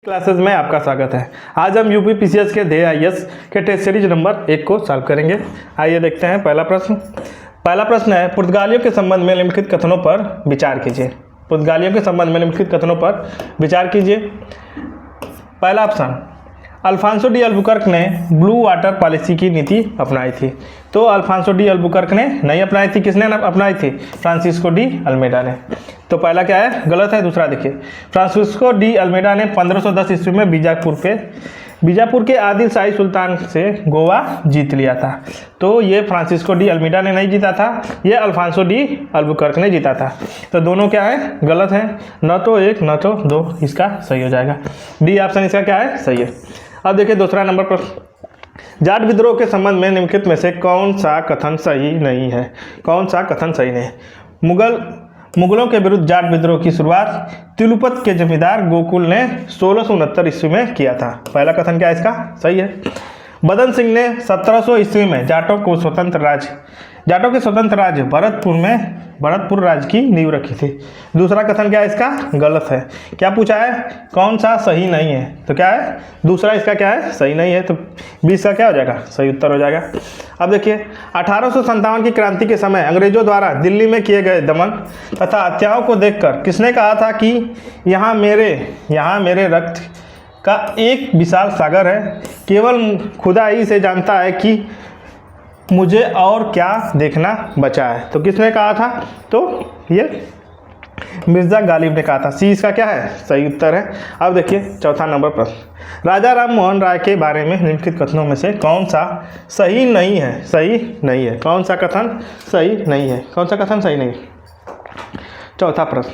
Classes में आपका स्वागत है। आज हम यूपी पीसीएस के DAIS के टेस्ट सीरीज नंबर 1 को सॉल्व करेंगे। आइए देखते हैं पहला प्रश्न है पुर्तगालियों के संबंध में निम्नलिखित कथनों पर विचार कीजिए। पुर्तगालियों के संबंध में निम्नलिखित कथनों पर विचार कीजिए। पहला ऑप्शन, अल्फांसो डी अल्बुकर्क ने ब्लू वाटर पॉलिसी की नीति अपनाई थी। तो अल्फांसो डी अल्बुकर्क ने नहीं अपनाई थी, किसने अपनाई थी? फ्रांसिस्को डी अल्मेडा ने। तो पहला क्या है? गलत है। दूसरा देखिए, फ्रांसिस्को डी अल्मेडा ने 1510 ईस्वी में बीजापुर के आदिल शाही सुल्तान से गोवा जीत लिया था। तो ये फ्रांसिस्को डी अल्मेडा ने नहीं जीता था, ये अल्फांसो डी अल्बुकर्क ने जीता था। तो दोनों क्या है? गलत है। न तो एक न तो दो, इसका सही हो जाएगा। डी ऑप्शन इसका क्या है? सही है। अब देखिए दूसरा नंबर प्रश्न, जाट विद्रोह के संबंध में निम्नलिखित में से कौन सा कथन सही नहीं है? कौन सा कथन सही नहीं है? मुगलों के विरुद्ध जाट विद्रोह की शुरुआत तिलुपत के जमींदार गोकुल ने 1669 ईस्वी में किया था। पहला कथन क्या है इसका? सही है। बदन सिंह ने 1700 ईस्वी में जाटों के स्वतंत्र राज्य भरतपुर राज्य की नींव रखी थी। दूसरा कथन क्या है इसका? गलत है। क्या पूछा है? कौन सा सही नहीं है? तो क्या है? दूसरा इसका क्या है? सही नहीं है। तो 20 का क्या हो जाएगा? सही उत्तर हो जाएगा। अब देखिए 1857 की क्रांति के समय अंग्रेजों द्वारा दिल्ली में किए गए दमन तथा हत्याओं को देखकर किसने कहा था कि यहाँ मेरे रक्त का एक विशाल सागर है, केवल खुदा ही से जानता है कि मुझे और क्या देखना बचा है। तो किसने कहा था? तो ये मिर्जा गालिब ने कहा था। सी इसका क्या है? सही उत्तर है। अब देखिए चौथा नंबर प्रश्न, राजा राम मोहन राय के बारे में निम्नलिखित कथनों में से कौन सा सही नहीं है? सही नहीं है। कौन सा कथन सही नहीं है? कौन सा कथन सही नहीं है? चौथा प्रश्न,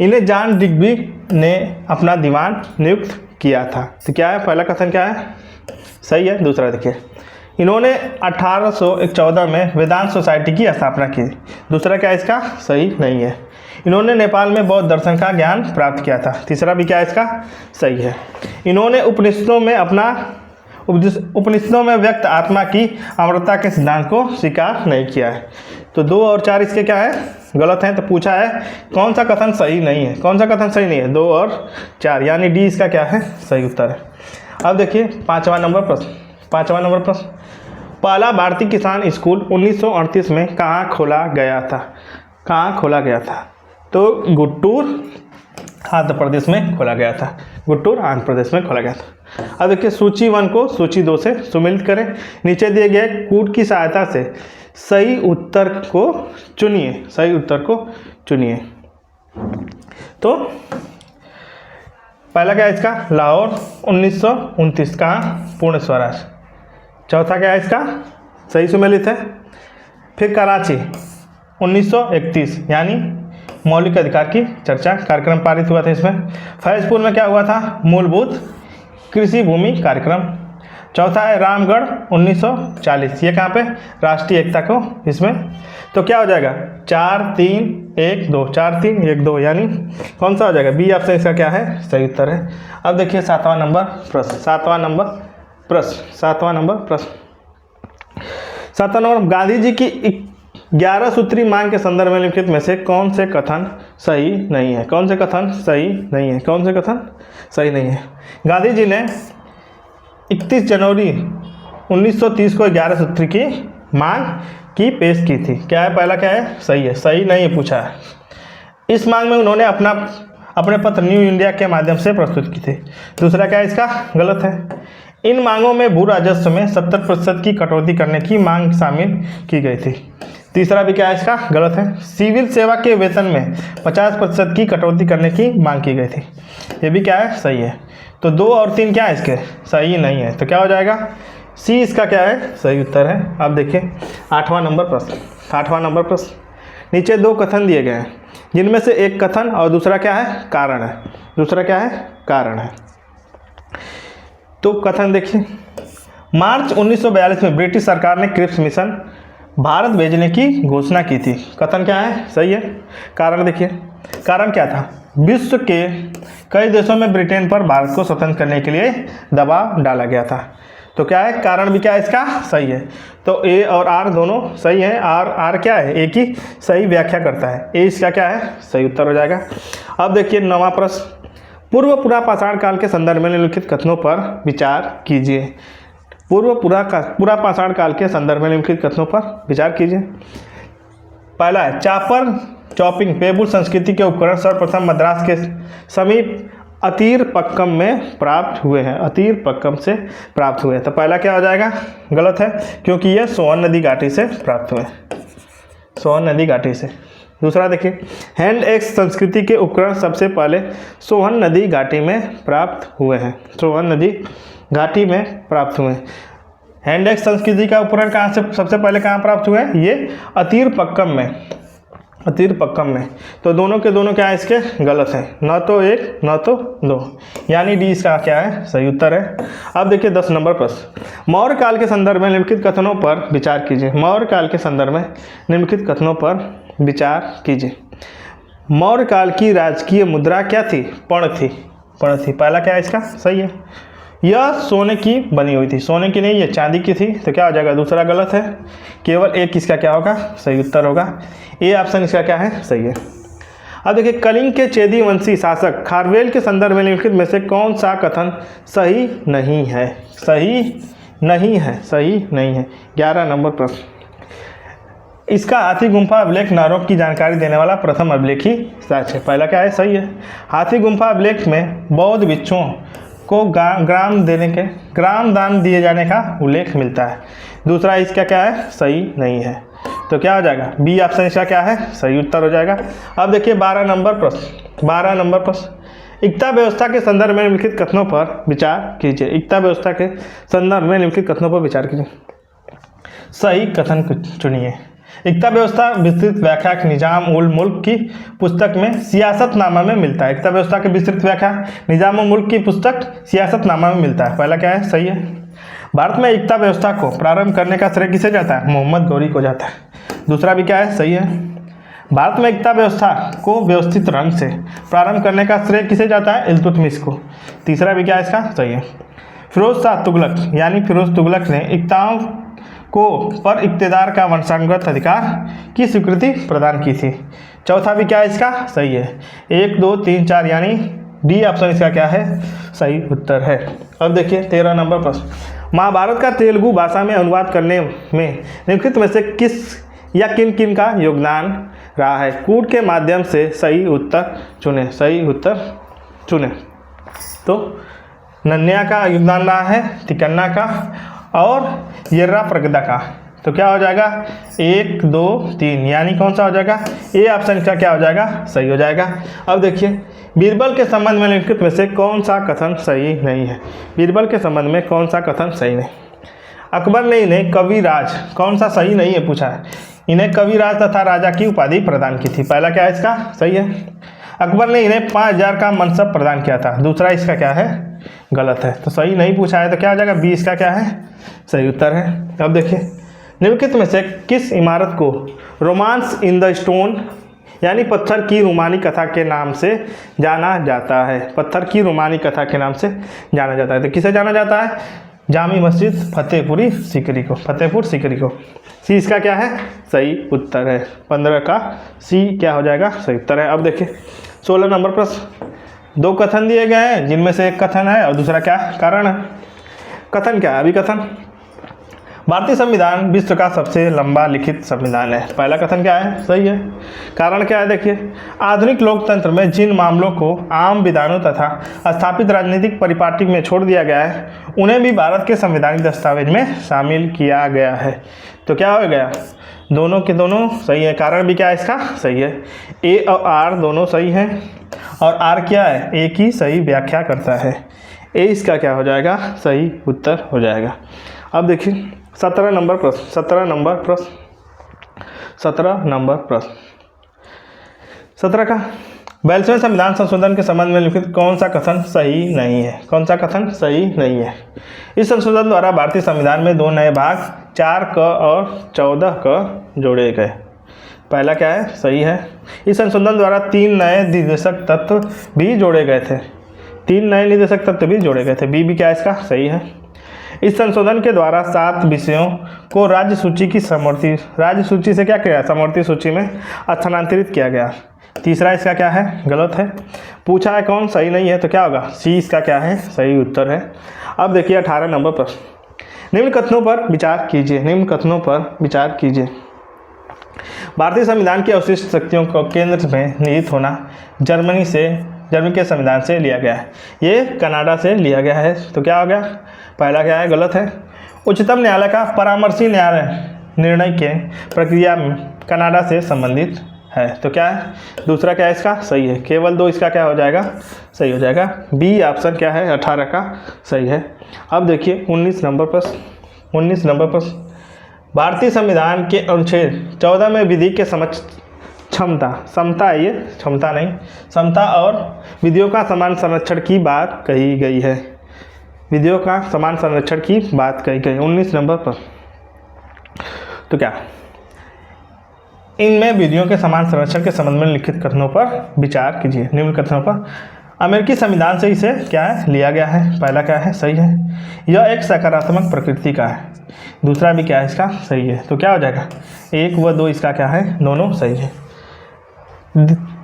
इन्हें जॉन डिग्बी ने अपना दीवान नियुक्त किया था। तो क्या है? पहला कथन क्या है? सही है। दूसरा देखिए, इन्होंने 1814 में वेदांत सोसाइटी की स्थापना की। दूसरा क्या है इसका? सही नहीं है। इन्होंने नेपाल में बौद्ध दर्शन का ज्ञान प्राप्त किया था। तीसरा भी क्या है इसका? सही है। इन्होंने उपनिषदों में व्यक्त आत्मा की अमरता के सिद्धांत को स्वीकार नहीं किया है। तो 2 और 4 इसके क्या है? गलत हैं। तो पूछा है कौन सा कथन सही नहीं है? कौन सा कथन सही नहीं है? 2 और 4, यानी डी इसका क्या है? सही उत्तर है। अब देखिए पांचवा नंबर प्रश्न, पहला भारतीय किसान स्कूल 1938 में कहाँ खोला गया था? तो गुट्टूर आंध्र प्रदेश में खोला गया था। अब देखिए सूची 1 को सूची 2 से सुमेलित करें। नीचे दिए गए कूट की सहायता से सही उत्तर को चुनिए। तो पहला क्या है इसका? लाहौर 1929 का पूर्ण स्वराज। चौथा क्या है इसका? सही सुमेलित है। फिर कराची 1931 यानी मौलिक अधिकार की चर्चा कार्यक्रम पारित हुआ था इसमें। फैजपुर में क्या हुआ था? मूलभूत कृषि भूमि कार्यक्रम। चौथा है रामगढ़ 1940, ये कहाँ पे? राष्ट्रीय एकता को इसमें। तो क्या हो जाएगा? 4 3 1 2, 4 3 1 2, यानी कौन सा हो जाएगा? बी ऑप्शन इसका क्या है? सही उत्तर है। अब देखिए सातवां नंबर प्रश्न, गांधी जी की 11 सूत्री मांग के संदर्भ में निम्नलिखित में से कौन से कथन सही नहीं है? गांधी जी ने 31 जनवरी 1930 को 11 सूत्री की मांग की पेश की थी। क्या है? पहला क्या है? सही है। सही नहीं है पूछा है। इस मांग में उन्होंने अपने पत्र न्यू इंडिया के माध्यम से प्रस्तुत की थी। दूसरा क्या है इसका? गलत है। इन मांगों में भू राजस्व में 70% की कटौती करने की मांग शामिल की गई थी। तीसरा भी क्या है इसका? गलत है। सिविल सेवा के वेतन में 50% की कटौती करने की मांग की गई थी। ये भी क्या है? सही है। तो 2 और 3 क्या है इसके? सही नहीं है। तो क्या हो जाएगा? सी इसका क्या है? सही उत्तर है। अब देखिए आठवां नंबर प्रश्न, नीचे 2 कथन दिए गए हैं, जिनमें से एक कथन और दूसरा क्या है? कारण है। तो कथन देखिए, मार्च 1942 में ब्रिटिश सरकार ने क्रिप्स मिशन भारत भेजने की घोषणा की थी। कथन क्या है? सही है। कारण देखिए, कारण क्या था? विश्व के कई देशों में ब्रिटेन पर भारत को स्वतंत्र करने के लिए दबाव डाला गया था। तो क्या है? कारण भी क्या है इसका? सही है। तो ए और आर दोनों सही है। आर क्या है? एक ही सही व्याख्या करता है। ए इसका क्या है? सही उत्तर हो जाएगा। अब देखिए 9वां प्रश्न, पूर्व पुरापाषाण काल के संदर्भ में निम्नलिखित कथनों पर विचार कीजिए। पूर्व पुरापाषाण काल के संदर्भ में निम्नलिखित कथनों पर विचार कीजिए। पहला है चापर चॉपिंग पेबुल संस्कृति के उपकरण सर्वप्रथम मद्रास के समीप अतीरपक्कम में प्राप्त हुए हैं। अतीरपक्कम से प्राप्त हुए हैं, तो पहला क्या हो जाएगा? गलत है, क्योंकि यह सोन नदी घाटी से प्राप्त हुए। सोन नदी घाटी से। दूसरा देखिए, हैंड एक्स संस्कृति के उपकरण सबसे पहले सोहन नदी घाटी में प्राप्त हुए हैं। सोहन नदी घाटी में प्राप्त हुए। हैंड एक्स संस्कृति का उपकरण कहाँ से सबसे पहले कहाँ प्राप्त हुए? ये अतीरपक्कम में। अतीरपक्कम में, तो दोनों के दोनों क्या है इसके? गलत है, न तो एक न तो दो, यानी डी इसका क्या है? सही उत्तर है। अब देखिए 10 नंबर प्रश्न, मौर्य काल के संदर्भ में निम्नलिखित कथनों पर विचार कीजिए। मौर्य काल के संदर्भ में निम्नलिखित कथनों पर विचार कीजिए। मौर्य काल की राजकीय मुद्रा क्या थी? पर्ण थी। पर्ण थी, पहला क्या है इसका? सही है। यह सोने की बनी हुई थी। सोने की नहीं, ये चांदी की थी, तो क्या हो जाएगा? दूसरा गलत है। केवल एक इसका क्या होगा? सही उत्तर होगा। ए ऑप्शन इसका क्या है? सही है। अब देखिए, कलिंग के चेदी वंशी शासक खारवेल के संदर्भ में निम्नलिखित में से कौन सा कथन सही नहीं है? सही नहीं है, सही नहीं है। 11 नंबर प्रश्न, इसका हाथी गुम्फा अभिलेख नहरों की जानकारी देने वाला प्रथम अभिलेखी साक्ष्य। पहला क्या है? सही है। हाथी गुम्फा अभिलेख में बौद्ध भिक्षुओं को ग्राम दान दिए जाने का उल्लेख मिलता है। दूसरा इसका क्या है? सही नहीं है, तो क्या हो जाएगा? बी ऑप्शन इसका क्या है? सही उत्तर हो जाएगा। अब देखिए 12 नंबर प्रश्न। 12 नंबर प्रश्न, एकता व्यवस्था के संदर्भ में निम्नलिखित कथनों पर विचार कीजिए। एकता व्यवस्था के संदर्भ में निम्नलिखित कथनों पर विचार कीजिए। सही कथन चुनिए। एकता व्यवस्था विस्तृत व्याख्या निजाम उल मुल्क की पुस्तक में सियासतनामा में मिलता है। एकता व्यवस्था की विस्तृत व्याख्या निजाम उल मुल्क की पुस्तक सियासतनामा में मिलता है। पहला क्या है? सही है। भारत में एकता व्यवस्था को प्रारंभ करने का श्रेय किसे जाता है? मोहम्मद गौरी को जाता है। दूसरा भी क्या है? सही है। भारत में एकता व्यवस्था को व्यवस्थित रंग से प्रारंभ करने का श्रेय किसे जाता है? इल्तुतमिश को। तीसरा भी क्या है इसका? सही है। फिरोज शाह तुगलक यानी फिरोज तुगलक ने एकताओं को पर इक्तेदार का वंशानुगत अधिकार की स्वीकृति प्रदान की थी। चौथा भी क्या है इसका? सही है। 1 2 3 4 यानी डी ऑप्शन इसका क्या है? सही उत्तर है। अब देखिए 13 नंबर प्रश्न, महाभारत का तेलुगु भाषा में अनुवाद करने में निम्नलिखित में से किस या किन किन का योगदान रहा है? कूट के माध्यम से सही उत्तर चुने। सही उत्तर चुने, तो नन्या का योगदान रहा है, तिकन्ना का और येर्रा प्रगदा का। तो क्या हो जाएगा? 1 2 3 यानी कौन सा हो जाएगा? ए ऑप्शन का क्या हो जाएगा? सही हो जाएगा। अब देखिए, बीरबल के संबंध में निम्नलिखित में से कौन सा कथन सही नहीं है? बीरबल के संबंध में कौन सा कथन सही नहीं? अकबर ने इन्हें कविराज, कौन सा सही नहीं है पूछा है? इन्हें कविराज तथा राजा की उपाधि प्रदान की थी। पहला क्या है इसका? सही है। अकबर ने इन्हें 5000 का मनसब प्रदान किया था। दूसरा इसका क्या है? गलत है, तो सही नहीं पूछा है, तो क्या हो जाएगा? बी इसका क्या है? सही उत्तर है। अब देखिए, निम्नलिखित में से किस इमारत को रोमांस इन द स्टोन यानी पत्थर की रोमानी कथा के नाम से जाना जाता है? पत्थर की रोमानी कथा के नाम से जाना जाता है, तो किसे जाना जाता है? जामी मस्जिद फतेहपुरी सीकरी को। फतेहपुर सीकरी को। सी इसका क्या है? सही उत्तर है। 15 का सी क्या हो जाएगा? सही उत्तर है। अब देखिए 16 नंबर प्रश्न, 2 कथन दिए गए हैं जिनमें से एक कथन है और दूसरा क्या कारण है? कथन क्या है? अभी कथन, भारतीय संविधान विश्व का सबसे लंबा लिखित संविधान है। पहला कथन क्या है? सही है। कारण क्या है? देखिए, आधुनिक लोकतंत्र में जिन मामलों को आम विधानों तथा स्थापित राजनीतिक परिपाटी में छोड़ दिया गया है, उन्हें भी भारत के संवैधानिक दस्तावेज में शामिल किया गया है। तो क्या हो गया? दोनों के दोनों सही है। कारण भी क्या है इसका? सही है। ए और आर दोनों सही हैं, और आर क्या है? ए की सही व्याख्या करता है। ए इसका क्या हो जाएगा? सही उत्तर हो जाएगा। अब देखिए 17 नंबर प्रश्न। 17 नंबर प्रश्न 17 का, 42वें संविधान संशोधन के संबंध में लिखित कौन सा कथन सही नहीं है? कौन सा कथन सही नहीं है? इस संशोधन द्वारा भारतीय संविधान में 2 नए भाग 4 क और 14 क जोड़े गए। पहला क्या है? सही है। इस संशोधन द्वारा 3 नए निर्देशक तत्व भी जोड़े गए थे। 3 नए निर्देशक तत्व भी जोड़े गए थे। बी भी क्या है इसका? सही है। इस संशोधन के द्वारा 7 विषयों को राज्य सूची की समवर्ती राज्य सूची से क्या किया? समवर्ती सूची में स्थानांतरित किया गया। तीसरा इसका क्या है, गलत है। पूछा है कौन सही नहीं है, तो क्या होगा, सी इसका क्या है, सही उत्तर है। अब देखिए 18 नंबर प्रश्न, निम्न कथनों पर विचार कीजिए, निम्न कथनों पर विचार कीजिए। भारतीय संविधान की अवशिष्ट शक्तियों को केंद्र में निहित होना जर्मनी के संविधान से लिया गया है, ये कनाडा से लिया गया है, तो क्या हो गया, पहला क्या है, गलत है। उच्चतम न्यायालय का परामर्शी निर्णय के प्रक्रिया में कनाडा से संबंधित है, तो क्या है, दूसरा क्या है इसका, सही है। केवल 2 इसका क्या हो जाएगा, सही हो जाएगा। बी ऑप्शन क्या है, 18 का सही है। अब देखिए 19 नंबर प्रश्न, भारतीय संविधान के अनुच्छेद 14 में विधि के समता और विधियों का समान संरक्षण की बात कही गई है, विधियों का समान संरक्षण की बात कही गई। 19 नंबर पर, तो क्या, इनमें विधियों के समान संरक्षण के संबंध में लिखित कथनों पर विचार कीजिए। निम्न कथनों पर अमेरिकी संविधान से इसे क्या है, लिया गया है, पहला क्या है, सही है। यह एक सकारात्मक प्रकृति का है, दूसरा भी क्या है इसका, सही है, तो क्या हो जाएगा, 1 व 2 इसका क्या है, दोनों सही है।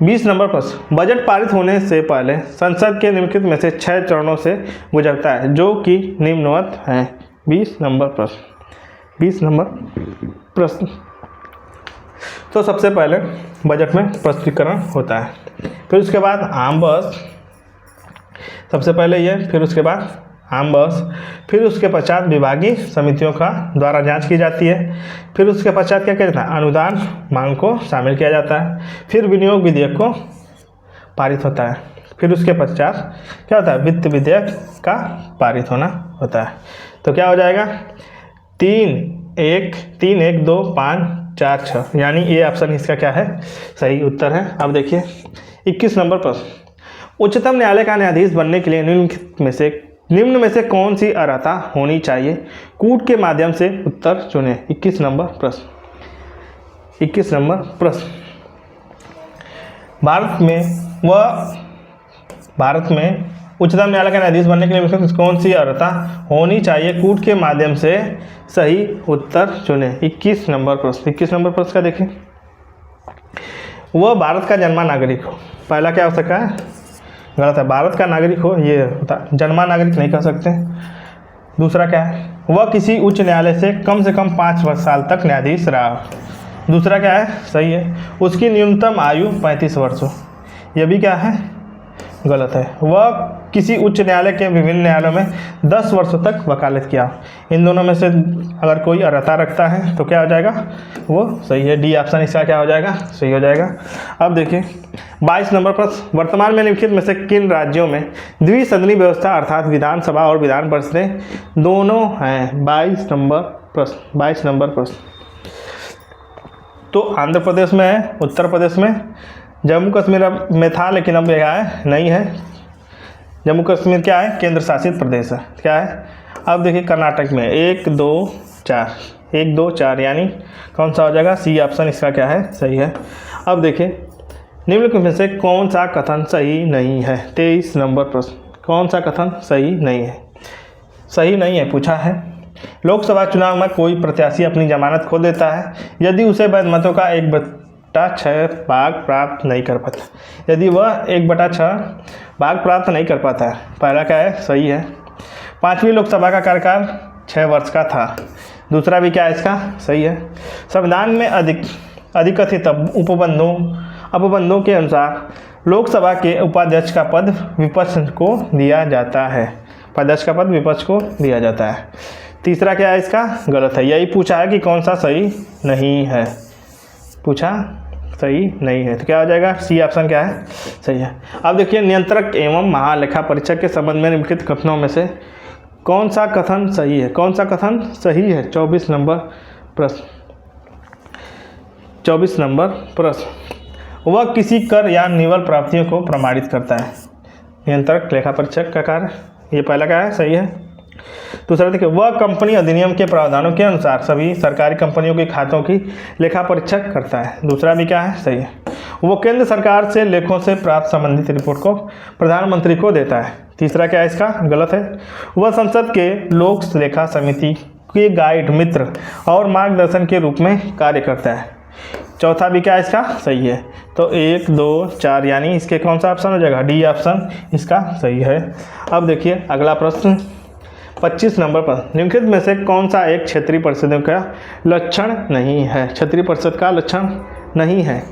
20 नंबर प्रश्न, बजट पारित होने से पहले संसद के निम्नलिखित में से 6 चरणों से गुजरता है जो कि निम्नवत हैं। 20 नंबर प्रश्न, तो सबसे पहले बजट में प्रस्तुतिकरण होता है, फिर उसके बाद आम बहस, सबसे पहले ये, फिर उसके बाद आम बहस, फिर उसके पश्चात विभागीय समितियों का द्वारा जांच की जाती है, फिर उसके पश्चात क्या किया जाता है, अनुदान मांग को शामिल किया जाता है, फिर विनियोग विधेयक को पारित होता है, फिर उसके पश्चात क्या होता है, वित्त विधेयक का पारित होना होता है। तो क्या हो जाएगा, 3 1 2 5 4 6, यानी ये ऑप्शन इसका क्या है, सही उत्तर है। अब देखिए 21 नंबर प्रश्न, उच्चतम न्यायालय का न्यायाधीश बनने के लिए निम्न में से कौन सी अर्हता होनी चाहिए, कूट के माध्यम से उत्तर चुनें। 21 नंबर प्रश्न, भारत में उच्चतम न्यायालय का न्यायाधीश बनने के लिए कौन सी अर्हता होनी चाहिए, कूट के माध्यम से सही उत्तर चुनें। 21 नंबर प्रश्न का देखिए, वह भारत का जन्मा नागरिक हो, पहला क्या हो सकता है, गलत है, भारत का नागरिक हो, ये होता, जन्मा नागरिक नहीं कह सकते। दूसरा क्या है, वह किसी उच्च न्यायालय से कम 5 साल तक न्यायाधीश रहा, दूसरा क्या है, सही है। उसकी न्यूनतम आयु 35 वर्ष हो, यह भी क्या है, गलत है। वह किसी उच्च न्यायालय के विभिन्न न्यायालयों में 10 वर्षों तक वकालत किया, इन दोनों में से अगर कोई अर्हता रखता है तो क्या हो जाएगा, वो सही है। डी ऑप्शन इसका क्या हो जाएगा, सही हो जाएगा। अब देखिए 22 नंबर प्रश्न, वर्तमान में निम्नलिखित में से किन राज्यों में द्विसदनीय व्यवस्था अर्थात विधानसभा और विधान परिषदें दोनों हैं। 22 नंबर प्रश्न, तो आंध्र प्रदेश में है, उत्तर प्रदेश में, जम्मू कश्मीर में था लेकिन अब क्या है, नहीं है। जम्मू कश्मीर क्या है, केंद्र शासित प्रदेश है, क्या है। अब देखिए कर्नाटक में 1 2 4 यानी कौन सा हो जाएगा, सी ऑप्शन इसका क्या है, सही है। अब देखिए निम्नलिखित में से कौन सा कथन सही नहीं है। 23 नंबर प्रश्न, कौन सा कथन सही नहीं है पूछा है। लोकसभा चुनाव में कोई प्रत्याशी अपनी जमानत खो देता है यदि उसे वैध मतों का 1/6 भाग प्राप्त नहीं कर पाता, यदि वह 1/6 भाग प्राप्त नहीं कर पाता है, पहला क्या है, सही है। 5वीं लोकसभा का कार्यकाल 6 वर्ष का था, दूसरा भी क्या है इसका, सही है। संविधान में अधिकथित उपबंधों के अनुसार लोकसभा के उपाध्यक्ष का पद विपक्ष को दिया जाता है, तीसरा क्या है इसका, गलत है। यही पूछा है कि कौन सा सही नहीं है, तो क्या हो जाएगा, सी ऑप्शन क्या है, सही है। अब देखिए नियंत्रक एवं महालेखा परीक्षक के संबंध में निम्नलिखित कथनों में से कौन सा कथन सही है, 24 नंबर प्रश्न, वह किसी कर या निवल प्राप्तियों को प्रमाणित करता है। नियंत्रक लेखा परीक्षक का कार्य, ये पहला क्या है, सही है। दूसरा देखिए, वह कंपनी अधिनियम के प्रावधानों के अनुसार सभी सरकारी कंपनियों के खातों की लेखा परीक्षक करता है, दूसरा भी क्या है, सही है। वो केंद्र सरकार से लेखों से प्राप्त संबंधित रिपोर्ट को प्रधानमंत्री को देता है, तीसरा क्या है इसका, गलत है। वह संसद के लोक लेखा समिति के गाइड, मित्र और मार्गदर्शन के रूप में कार्य करता है, चौथा भी क्या इसका सही है। तो 1 2 4 यानी इसके कौन सा ऑप्शन हो जाएगा, डी ऑप्शन इसका सही है। अब देखिए अगला प्रश्न 25 नंबर पर, निम्नलिखित में से कौन सा एक क्षेत्रीय परिषदों का लक्षण नहीं है। क्षेत्रीय परिषद का लक्षण नहीं है,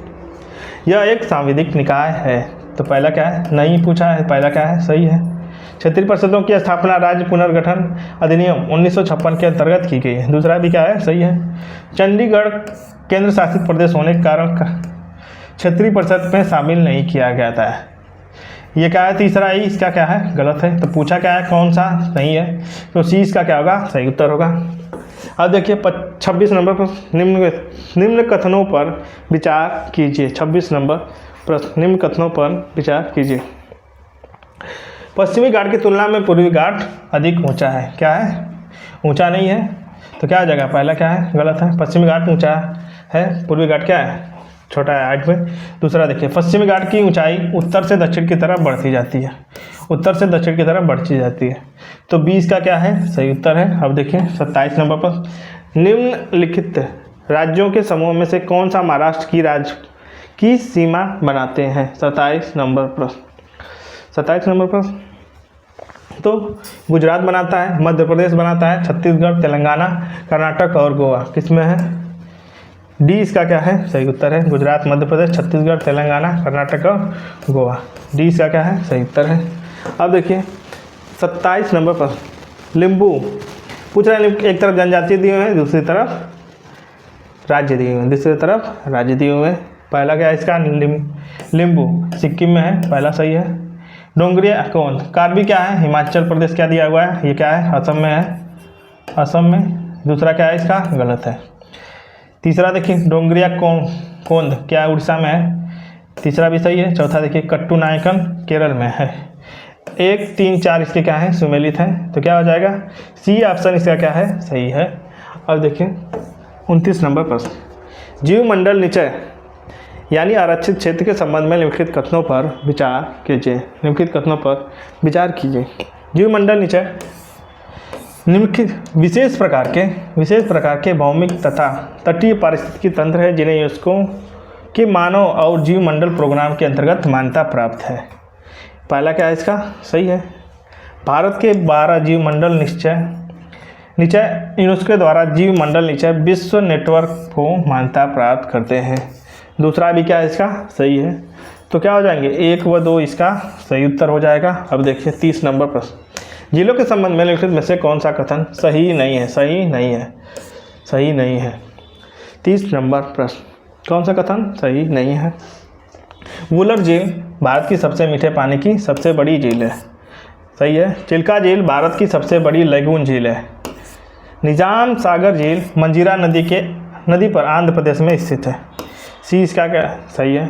यह एक सांविधिक निकाय है। तो पहला क्या है, नहीं पूछा है, पहला क्या है, सही है। क्षेत्रीय परिषदों की स्थापना राज्य पुनर्गठन अधिनियम 1956 के अंतर्गत की गई है। दूसरा भी क्या है, सही है। चंडीगढ़ केंद्र शासित प्रदेश होने के कारण क्षेत्रीय परिषद में शामिल नहीं किया गया था। ये क्या है, तीसरा ही इसका क्या है, गलत है। तो पूछा क्या है, कौन सा नहीं है, तो सी इसका क्या होगा, सही उत्तर होगा। अब देखिए 26 नंबर पर, निम्न कथनों पर विचार कीजिए। 26 नंबर प्रश्न, निम्न कथनों पर विचार कीजिए। पश्चिमी घाट की तुलना में पूर्वी घाट अधिक ऊंचा है। क्या है, ऊंचा नहीं है, तो क्या आ जाएगा, पहला क्या है, गलत है। पश्चिमी घाट ऊंचा है, पूर्वी घाट क्या है, छोटा है हाइट में। दूसरा देखिए, पश्चिमी घाट की ऊंचाई उत्तर से दक्षिण की तरफ बढ़ती जाती है, उत्तर से दक्षिण की तरफ बढ़ती जाती है। तो 20 का क्या है, सही उत्तर है। अब देखिए 27 नंबर पर, निम्नलिखित राज्यों के समूह में से कौन सा महाराष्ट्र की राज्य की सीमा बनाते हैं। 27 नंबर प्रश्न, 27 नंबर प्रश्न, तो गुजरात बनाता है, मध्य प्रदेश बनाता है, छत्तीसगढ़, तेलंगाना, कर्नाटक और गोवा किसमें है, डी इसका क्या है, सही उत्तर है। गुजरात, मध्य प्रदेश, छत्तीसगढ़, तेलंगाना, कर्नाटक और गोवा, डी इसका क्या है, सही उत्तर है। अब देखिए 27 नंबर पर, लिम्बू पूछ रहा है, एक तरफ जनजाति दिए हुए हैं, दूसरी तरफ राज्य दिए हुए हैं, दूसरी तरफ राज्य दिए हुए हैं। पहला क्या है इसका, लिम्बू सिक्किम में है, पहला सही है। डोंगरिया कौन, कार्बी क्या है, हिमाचल प्रदेश क्या दिया हुआ है, ये क्या है, असम में है, असम में। दूसरा क्या है इसका, गलत है। तीसरा देखिए डोंगरिया कोंद क्या है, उड़ीसा में है, तीसरा भी सही है। चौथा देखिए कट्टू नायकन केरल में है। 1 3 4 इसके क्या है, सुमेलित हैं, तो क्या हो जाएगा, सी ऑप्शन इसका क्या है, सही है। अब देखिए 29 नंबर प्रश्न, जीवमंडल निचय यानी आरक्षित क्षेत्र के संबंध में निम्नलिखित कथनों पर विचार कीजिए। निम्नलिखित कथनों पर विचार कीजिए। जीवमंडल निचय निम्नलिखित विशेष प्रकार के भौमिक तथा तटीय पारिस्थितिकी तंत्र है जिन्हें यूनेस्को के मानव और जीवमंडल प्रोग्राम के अंतर्गत मान्यता प्राप्त है। पहला क्या है इसका, सही है। भारत के 12 जीवमंडल निचय यूनेस्को द्वारा जीवमंडल निचय विश्व नेटवर्क को मान्यता प्राप्त करते हैं। दूसरा भी क्या है इसका, सही है। तो क्या हो जाएंगे, 1 व 2 इसका सही उत्तर हो जाएगा। अब देखिए 30 नंबर प्रश्न, जिलों के संबंध में निम्नलिखित में से कौन सा कथन सही नहीं है, सही नहीं है। 30 नंबर प्रश्न, कौन सा कथन सही नहीं है। वुलर झील भारत की सबसे मीठे पानी की सबसे बड़ी झील है, सही है। चिल्का झील भारत की सबसे बड़ी लैगून झील है। निजाम सागर झील मंजीरा नदी पर आंध्र प्रदेश में स्थित है, सी इसका क्या है, सही है।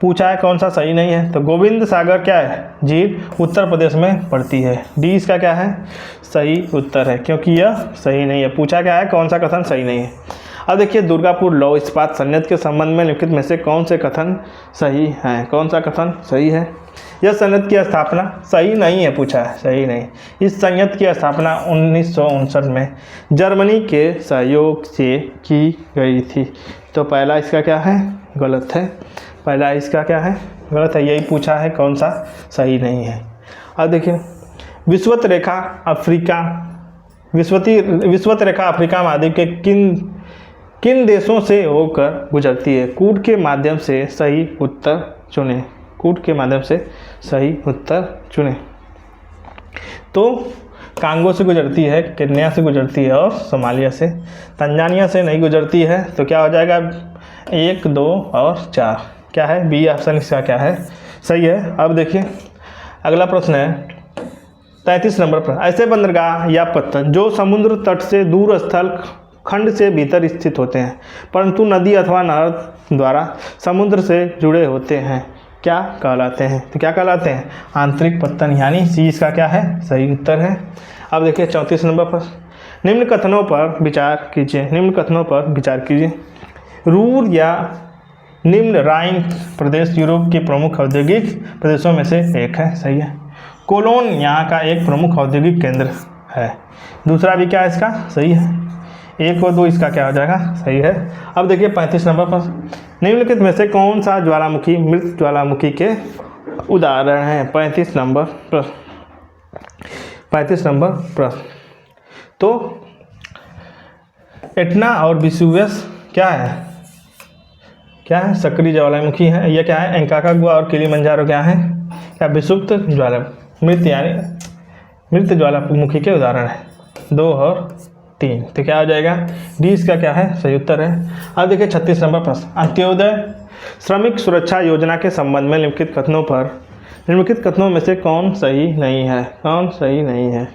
पूछा है कौन सा सही नहीं है, तो गोविंद सागर क्या है, झील उत्तर प्रदेश में पड़ती है, डी इसका क्या है, सही उत्तर है, क्योंकि यह सही नहीं है। पूछा क्या है, कौन सा कथन सही नहीं है। अब देखिए दुर्गापुर लौह इस्पात संयंत्र के संबंध में निम्नलिखित में से कौन से कथन सही है, कौन सा कथन सही है। यह संयंत्र की स्थापना सही नहीं है, पूछा है, सही नहीं। इस संयंत्र की स्थापना 1959 में जर्मनी के सहयोग से की गई थी। तो पहला इसका क्या है, गलत है। पहला इसका क्या है, गलत है, यही पूछा है कौन सा सही नहीं है। अब देखिए विषुवत रेखा अफ्रीका महाद्वीप के किन देशों से होकर गुजरती है। कूट के माध्यम से सही उत्तर चुनें, कूट के माध्यम से सही उत्तर चुनें। तो कांगो से गुजरती है, केन्या से गुजरती है और सोमालिया से। तंजानिया से नहीं गुजरती है, तो क्या हो जाएगा, 1 2 और 4 क्या है, बी ऑप्शन इसका क्या है, सही है। अब देखिए अगला प्रश्न है 33 नंबर पर, ऐसे बंदरगाह या पत्तन जो समुद्र तट से दूर स्थल खंड से भीतर स्थित होते हैं परंतु नदी अथवा नहर द्वारा समुद्र से जुड़े होते हैं, क्या कहलाते हैं। तो क्या कहलाते हैं, आंतरिक पत्तन, यानी सी इसका क्या है, सही उत्तर है। अब देखिए 34 नंबर पर, निम्न कथनों पर विचार कीजिए। रूर या निम्न राइन प्रदेश यूरोप के प्रमुख औद्योगिक प्रदेशों में से एक है, सही है। कोलोन यहाँ का एक प्रमुख औद्योगिक केंद्र है। दूसरा भी क्या है इसका, सही है। 1 और 2 इसका क्या हो जाएगा, सही है। अब देखिए 35 नंबर पर, निम्नलिखित में से कौन सा ज्वालामुखी मृत ज्वालामुखी के उदाहरण हैं। 35 नंबर प्रश्न। तो एटना और विसुवियस क्या है सक्रिय ज्वालामुखी है। यह क्या है, एंकाकागुआ और किलिमंजारो क्या है, क्या विषुप्त मृत ज्वालामुखी के उदाहरण है। 2 और 3, तो क्या हो जाएगा, डी इसका क्या है, सही उत्तर है। अब देखिए 36 नंबर प्रश्न, अंत्योदय श्रमिक सुरक्षा योजना के संबंध में निम्नलिखित कथनों में से कौन सही नहीं है।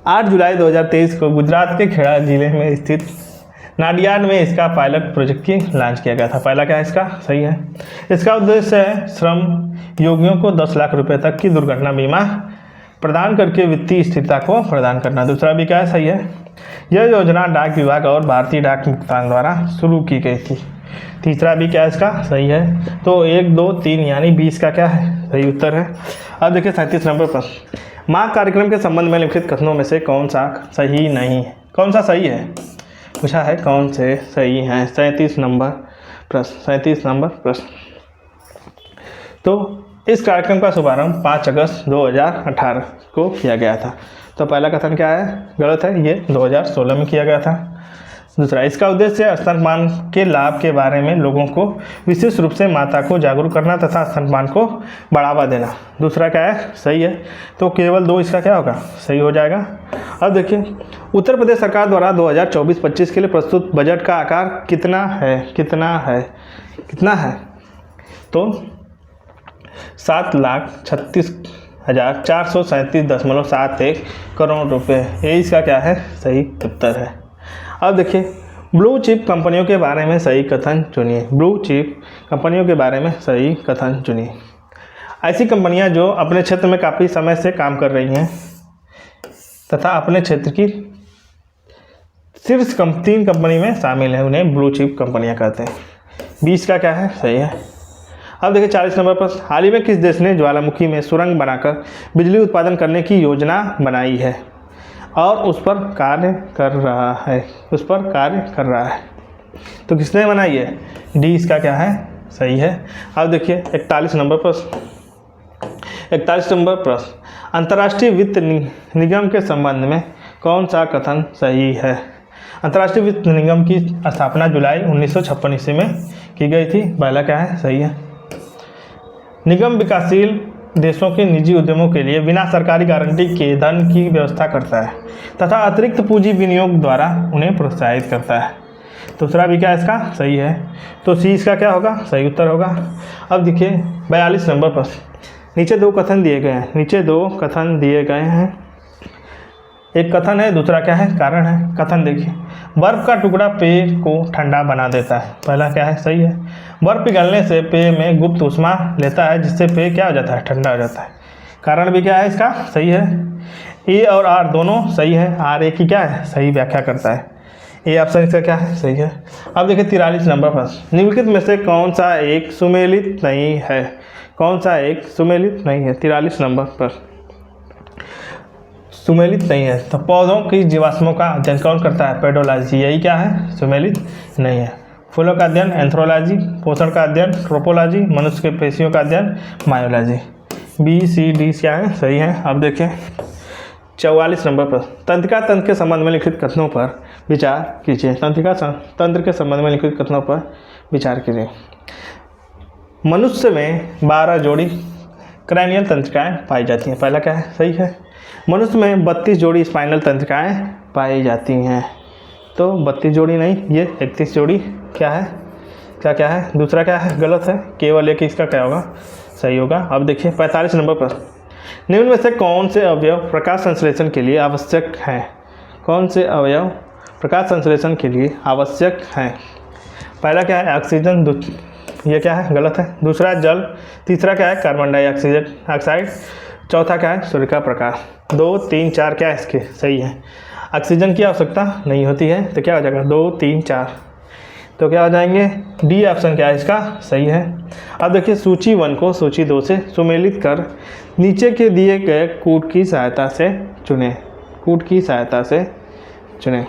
8 जुलाई 2023 को गुजरात के खेड़ा जिले में स्थित नाडियाड में इसका पायलट प्रोजेक्ट की लॉन्च किया गया था। पहला क्या है इसका, सही है। इसका उद्देश्य है श्रम योगियों को 10 लाख रुपए तक की दुर्घटना बीमा प्रदान करके वित्तीय स्थिरता को प्रदान करना। दूसरा भी क्या है, सही है। यह योजना डाक विभाग और भारतीय डाक भुगतान द्वारा शुरू की गई थी। तीसरा भी क्या है इसका, सही है। तो 1, 2, 3 यानी 20 का क्या है, सही उत्तर है। अब देखिए 37 नंबर प्रश्न, माँ कार्यक्रम के संबंध में निम्नलिखित कथनों में से कौन सा सही है पूछा है, कौन से सही हैं। 37 नंबर प्रश्न। तो इस कार्यक्रम का शुभारंभ 5 अगस्त 2018 को किया गया था। तो पहला कथन क्या है, गलत है, ये 2016 में किया गया था। दूसरा, इसका उद्देश्य स्तनपान के लाभ के बारे में लोगों को विशेष रूप से माता को जागरूक करना तथा स्तनपान को बढ़ावा देना। दूसरा क्या है, सही है। तो केवल 2 इसका क्या होगा, सही हो जाएगा। अब देखिए उत्तर प्रदेश सरकार द्वारा 2024-25 के लिए प्रस्तुत बजट का आकार कितना है। तो 7,36,437.71 करोड़ रुपए, ये इसका क्या है, सही उत्तर है। अब देखिए ब्लू चिप कंपनियों के बारे में सही कथन चुनिए। ऐसी कंपनियां जो अपने क्षेत्र में काफ़ी समय से काम कर रही हैं तथा अपने क्षेत्र की शीर्ष 3 कंपनी में शामिल है, उन्हें ब्लू चिप कंपनियां कहते हैं। 20 का क्या है, सही है। अब देखिए 40 नंबर पर, हाल ही में किस देश ने ज्वालामुखी में सुरंग बनाकर बिजली उत्पादन करने की योजना बनाई है और उस पर कार्य कर रहा है। तो किसने बनाई है, डी इसका क्या है, सही है। अब देखिए 41 नंबर प्रश्न, अंतर्राष्ट्रीय वित्त निगम के संबंध में कौन सा कथन सही है। अंतर्राष्ट्रीय वित्त निगम की स्थापना जुलाई 1956 ईस्वी में की गई थी। पहला क्या है, सही है। निगम विकासशील देशों के निजी उद्यमों के लिए बिना सरकारी गारंटी के धन की व्यवस्था करता है तथा अतिरिक्त पूंजी विनियोग द्वारा उन्हें प्रोत्साहित करता है। दूसरा भी क्या इसका, सही है। तो सी इसका क्या होगा, सही उत्तर होगा। अब देखिए 42 नंबर प्रश्न, नीचे 2 कथन दिए गए हैं। एक कथन है, दूसरा क्या है, कारण है। कथन देखिए, बर्फ का टुकड़ा पेय को ठंडा बना देता है। पहला क्या है, सही है। बर्फ पिघलने से पेय में गुप्त ऊष्मा लेता है जिससे पेय क्या हो जाता है, ठंडा हो जाता है। कारण भी क्या है इसका, सही है। ए और आर दोनों सही है। आर ए की क्या है, सही व्याख्या करता है। ए ऑप्शन इसका क्या है, सही है। अब देखिए 43 नंबर प्रश्न, निम्नलिखित में से कौन सा एक सुमेलित नहीं है। 43 नंबर प्रश्न, सुमेलित नहीं है। तो पौधों की जीवाश्मों का अध्ययन कौन करता है, पेडोलॉजी, यही क्या है, सुमेलित नहीं है। फूलों का अध्ययन एंथ्रोलॉजी, पोषण का अध्ययन ट्रोपोलॉजी, मनुष्य के पेशियों का अध्ययन मायोलॉजी। बी सी डी क्या है, सही है। अब देखें 44 नंबर पर, तंत्रिका तंत्र के संबंध में लिखित कथनों पर विचार कीजिए। तंत्रिका तंत्र के संबंध में लिखित कथनों पर विचार कीजिए। मनुष्य में 12 जोड़ी क्रैनियल तंत्रिकाएं पाई जाती हैं। पहला क्या है, सही है। मनुष्य में 32 जोड़ी स्पाइनल तंत्रिकाएं पाई जाती हैं। तो 32 जोड़ी नहीं, ये 31 जोड़ी क्या है। दूसरा क्या है, गलत है। केवल एक इसका क्या होगा, सही होगा। अब देखिए 45 नंबर प्रश्न, निम्न में से कौन से अवयव प्रकाश संश्लेषण के लिए आवश्यक हैं। पहला क्या है, ऑक्सीजन, ये क्या है, गलत है। दूसरा जल, तीसरा क्या है, कार्बन डाइऑक्साइड, चौथा क्या है, सूर्य का प्रकाश। 2, 3, 4 क्या है इसके, सही है। ऑक्सीजन की आवश्यकता नहीं होती है, तो क्या हो जाएगा 2, 3, 4, तो क्या हो जाएंगे, डी ऑप्शन क्या है इसका, सही है। अब देखिए सूची 1 को सूची 2 से सुमेलित कर नीचे के दिए गए कूट की सहायता से चुनें। कूट की सहायता से चुनें।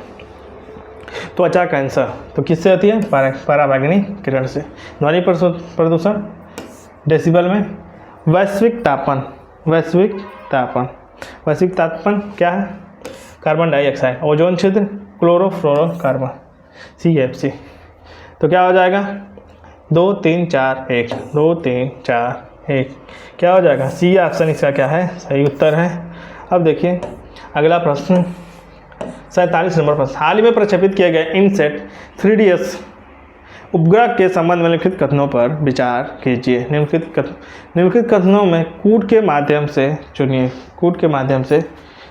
त्वचा कैंसर तो किससे होती है? पराबैंगनी किरण से। ध्वनि प्रदूषण डेसिबल में। वैश्विक तापन क्या है? Carbon dioxide. ओजोन छिद्र क्लोरोफ्लोरोकार्बन CFC। तो क्या हो जाएगा? 2 3 4 1 2 3 4 1 क्या हो जाएगा? सी ऑप्शन इसका क्या है? सही उत्तर है। अब देखिए अगला प्रश्न 47 नंबर प्रश्न। हाल ही में प्रक्षेपित किए गए इनसेट 3DS उपग्रह के संबंध में निम्नलिखित कथनों पर विचार कीजिए। निम्नलिखित कथनों में कूट के माध्यम से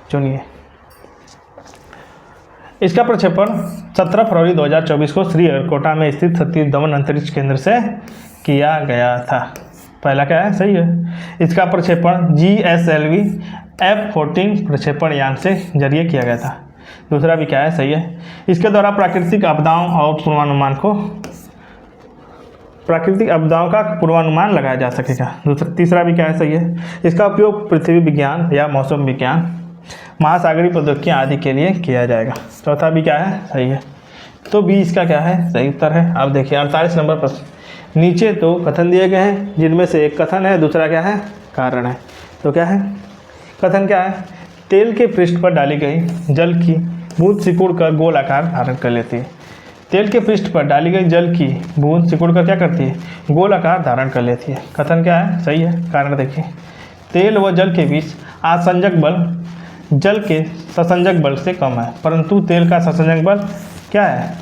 चुनिए। इसका प्रक्षेपण 17 फरवरी 2024 को श्रीहरिकोटा में स्थित सतीश धवन अंतरिक्ष केंद्र से किया गया था। पहला क्या है? सही है। इसका प्रक्षेपण GSLV F-14 प्रक्षेपण यान से जरिए किया गया था। दूसरा भी क्या है? सही है। इसके द्वारा प्राकृतिक आपदाओं का पूर्वानुमान लगाया जा सकेगा। तीसरा भी क्या है? सही है। इसका उपयोग पृथ्वी विज्ञान या मौसम विज्ञान, महासागरीय प्रौद्योगिकियां आदि के लिए किया जाएगा। चौथा भी क्या है? सही है। तो बी इसका क्या है? सही उत्तर है। अब देखिए 48 नंबर प्रश्न। नीचे तो कथन दिए गए हैं जिनमें से एक कथन है, दूसरा क्या है? कारण है। तो क्या है कथन? क्या है? तेल के पृष्ठ पर डाली गई जल की बूंद सिकुड़ कर गोल आकार धारण कर लेती है। तेल के पृष्ठ पर डाली गई जल की बूंद सिकुड़ कर क्या करती है? गोल आकार धारण कर लेती है। कथन क्या है? सही है। कारण देखिए, तेल व जल के बीच आसंजक बल जल के ससंजक बल से कम है, परंतु तेल का ससंजक बल क्या है?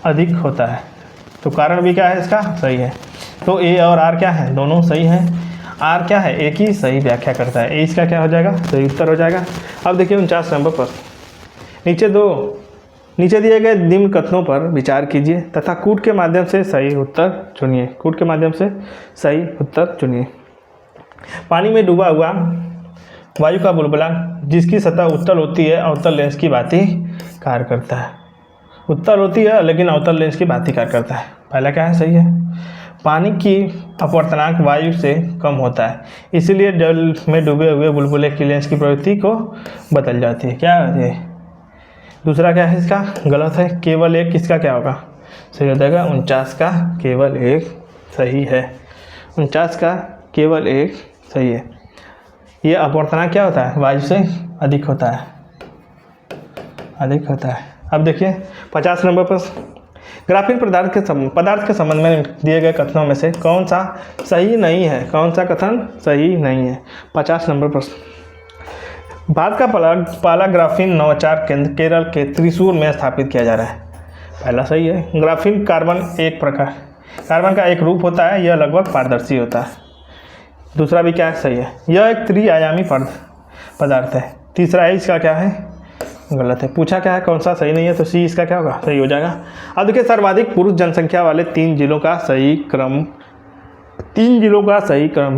अधिक होता है। तो कारण भी क्या है इसका? सही है। तो ए और आर क्या है? दोनों सही है। आर क्या है? एक ही सही व्याख्या करता है। ए इसका क्या हो जाएगा? सही उत्तर हो जाएगा। अब देखिए 49 नंबर प्रश्न। नीचे दिए गए निम्न कथनों पर विचार कीजिए तथा कूट के माध्यम से सही उत्तर चुनिए। पानी में डूबा हुआ वायु का बुलबुला जिसकी सतह उत्तल होती है अवतल लेंस की भांति कार्य करता है। उत्तल होती है लेकिन अवतल लेंस की भांति कार्य करता है। पहला क्या है? सही है। पानी की अपवर्तनांक वायु से कम होता है, इसीलिए जल में डूबे हुए बुलबुले की लेंस की प्रवृत्ति को बदल जाती है। क्या है? दूसरा क्या है इसका? गलत है। केवल एक किसका क्या होगा? सही हो जाएगा। 49 का केवल एक सही है। 49 का केवल एक सही है। ये अपवर्तनांक क्या होता है? वायु से अधिक होता है। अब देखिए 50 नंबर प्रश्न। ग्राफीन पदार्थ के संबंध में दिए गए कथनों में से कौन सा सही नहीं है? कौन सा कथन सही नहीं है? 50 नंबर प्रश्न। भारत का पहला ग्राफीन नवाचार केंद्र केरल के त्रिशूर में स्थापित किया जा रहा है। पहला सही है। ग्राफीन कार्बन का एक रूप होता है, यह लगभग पारदर्शी होता है। दूसरा भी क्या है? सही है। यह एक त्रिआयामी पदार्थ है। तीसरा है इसका क्या है? गलत है। पूछा क्या है? कौन सा सही नहीं है? तो सी इसका क्या होगा? सही हो जाएगा। अब देखिए सर्वाधिक पुरुष जनसंख्या वाले 3 जिलों का सही क्रम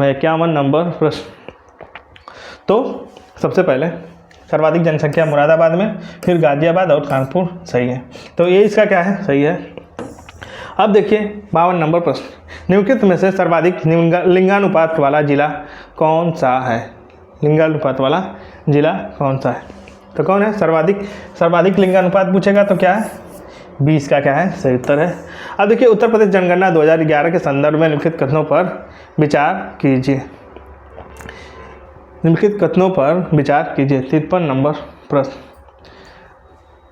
है। 51 नंबर प्रश्न। तो सबसे पहले सर्वाधिक जनसंख्या मुरादाबाद में, फिर गाजियाबाद और कानपुर सही है। तो ये इसका क्या है? सही है। अब देखिए 52 नंबर प्रश्न। निम्नलिखित में से सर्वाधिक लिंगानुपात वाला जिला कौन सा है? तो कौन है? सर्वाधिक लिंगानुपात पूछेगा तो क्या है? 20 का क्या है? सही उत्तर है। अब देखिए उत्तर प्रदेश जनगणना 2011 के संदर्भ में निम्नलिखित कथनों पर विचार कीजिए। 53 नंबर प्रश्न।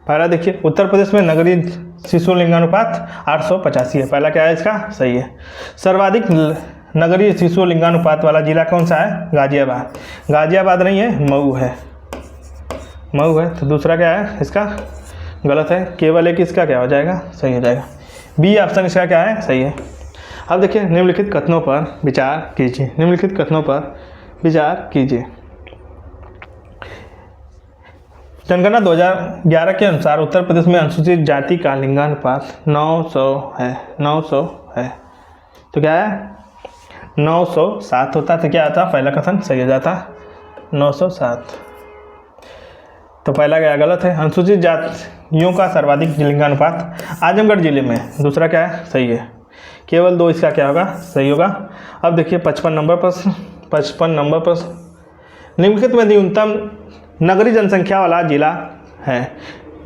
पहला देखिए उत्तर प्रदेश में नगरीय शिशु लिंगानुपात 885 है। पहला क्या है इसका? सही है। सर्वाधिक नगरीय शिशु लिंगानुपात वाला जिला कौन सा है? गाजियाबाद नहीं है, मऊ है। तो दूसरा क्या है इसका? गलत है। केवल एक इसका क्या हो जाएगा? सही हो जाएगा। बी ऑप्शन इसका क्या है? सही है। अब देखिए निम्नलिखित कथनों पर विचार कीजिए। जनगणना 2011 के अनुसार उत्तर प्रदेश में अनुसूचित जाति का लिंगानुपात 900 है। तो क्या है? 907 होता। तो क्या आता? पहला कथन सही हो जाता 907। तो पहला क्या गलत है? अनुसूचित जातियों का सर्वाधिक लिंगानुपात आजमगढ़ जिले में। दूसरा क्या है? सही है। केवल 2 इसका क्या होगा? सही होगा। अब देखिए 55 नंबर प्रश्न। निम्नलिखित में नगरीय जनसंख्या वाला जिला है?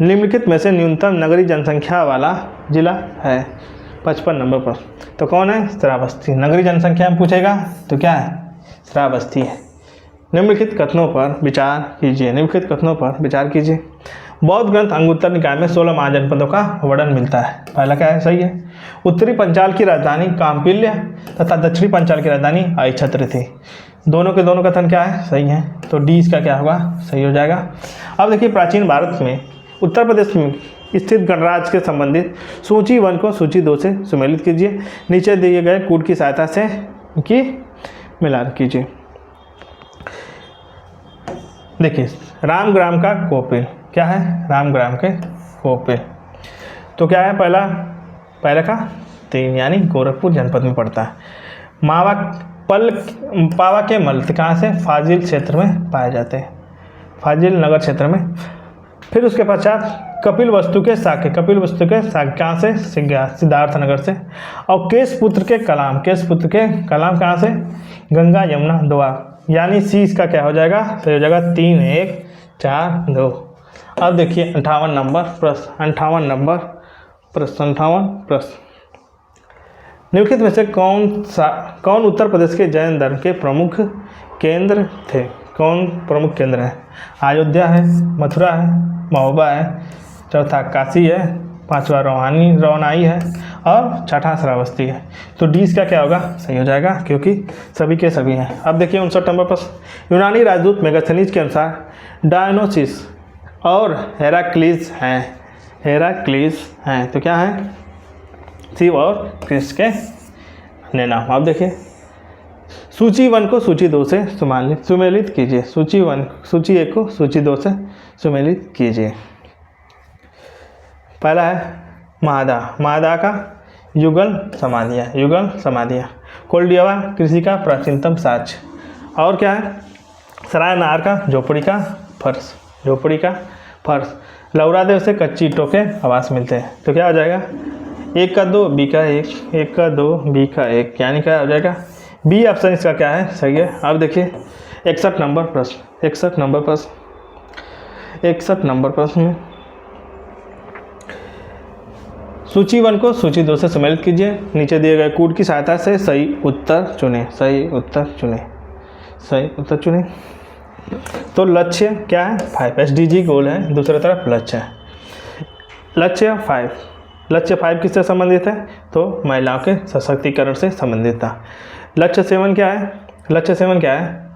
निम्नलिखित में से न्यूनतम नगरीय जनसंख्या वाला जिला है? 55 नंबर पर। तो कौन है? श्रावस्ती। नगरीय जनसंख्या में पूछेगा तो क्या है? श्रावस्ती है। निम्नलिखित कथनों पर विचार कीजिए। निम्नलिखित कथनों पर विचार कीजिए। बौद्ध ग्रंथ अंगुत्तर निकाय में 16 महाजनपदों का वर्णन मिलता है। पहला क्या है? सही है। उत्तरी पंचाल की राजधानी काम्पिल्य तथा दक्षिणी पंचाल की राजधानी अहिछत्र थी। दोनों के दोनों कथन क्या है? सही है। तो डी इसका क्या होगा? सही हो जाएगा। अब देखिए, प्राचीन भारत में उत्तर प्रदेश में स्थित गणराज्य के संबंधित सूची 1 को सूची 2 से सुमेलित कीजिए। नीचे दिए गए कूट की सहायता से इनकी मिलान कीजिए। देखिए, रामग्राम का कोपिल क्या है? रामग्राम के कोपिल। तो क्या है? पहला का 3 यानी गोरखपुर जनपद में पड़ता है। पावा के मल कहाँ से? फाजिल क्षेत्र में पाए जाते हैं, फाजिल नगर क्षेत्र में। फिर उसके पश्चात कपिल वस्तु के साके कहाँ से? सिद्धार्थ नगर से। और केशपुत्र के कलाम कहाँ से? गंगा यमुना दोआब, यानी सी इसका क्या हो जाएगा? तो हो जाएगा 3 1 4 2। अब देखिए 58 नंबर प्रश्न। निम्नलिखित में से कौन उत्तर प्रदेश के जैन धर्म के प्रमुख केंद्र थे? कौन प्रमुख केंद्र है? अयोध्या है, मथुरा है, महोबा है, चौथा काशी है, पांचवा रोनाई है और छठा श्रावस्ती है। तो डी इसका क्या होगा? सही हो जाएगा, क्योंकि सभी के सभी हैं। अब देखिए 59 नंबर प्रश्न। यूनानी राजदूत मेगास्थनीज के अनुसार डायनोसिस और हेराक्लीस हैं। तो क्या है? शिव और कृष्ण के अन्य नाम। अब देखिए, सूची 1 को सूची 2 से सुमेलित कीजिए। सूची 1 को सूची 2 से सुमेलित कीजिए। पहला है महादा का युगल समाधियाँ। कोल्डियावा कृषि का प्राचीनतम साक्ष्य। और क्या है? सरायनार का झोपड़ी का फर्श। लौरादेव से कच्ची ईंटों के आवास मिलते हैं। तो क्या हो जाएगा? 1 का 2 बी का 1, 1 का 2 बी का 1, यानी क्या हो जाएगा? बी ऑप्शन इसका क्या है? सही है। अब देखिए 61 नंबर प्रश्न में सूची 1 को सूची 2 से सम्मिलित कीजिए। नीचे दिए गए कूट की सहायता से सही उत्तर चुनें। तो लक्ष्य क्या है? 5 SDG गोल है, दूसरी तरफ लक्ष्य है। लक्ष्य 5 किससे संबंधित है? तो महिलाओं के सशक्तिकरण से संबंधित था। लक्ष्य 7 क्या है?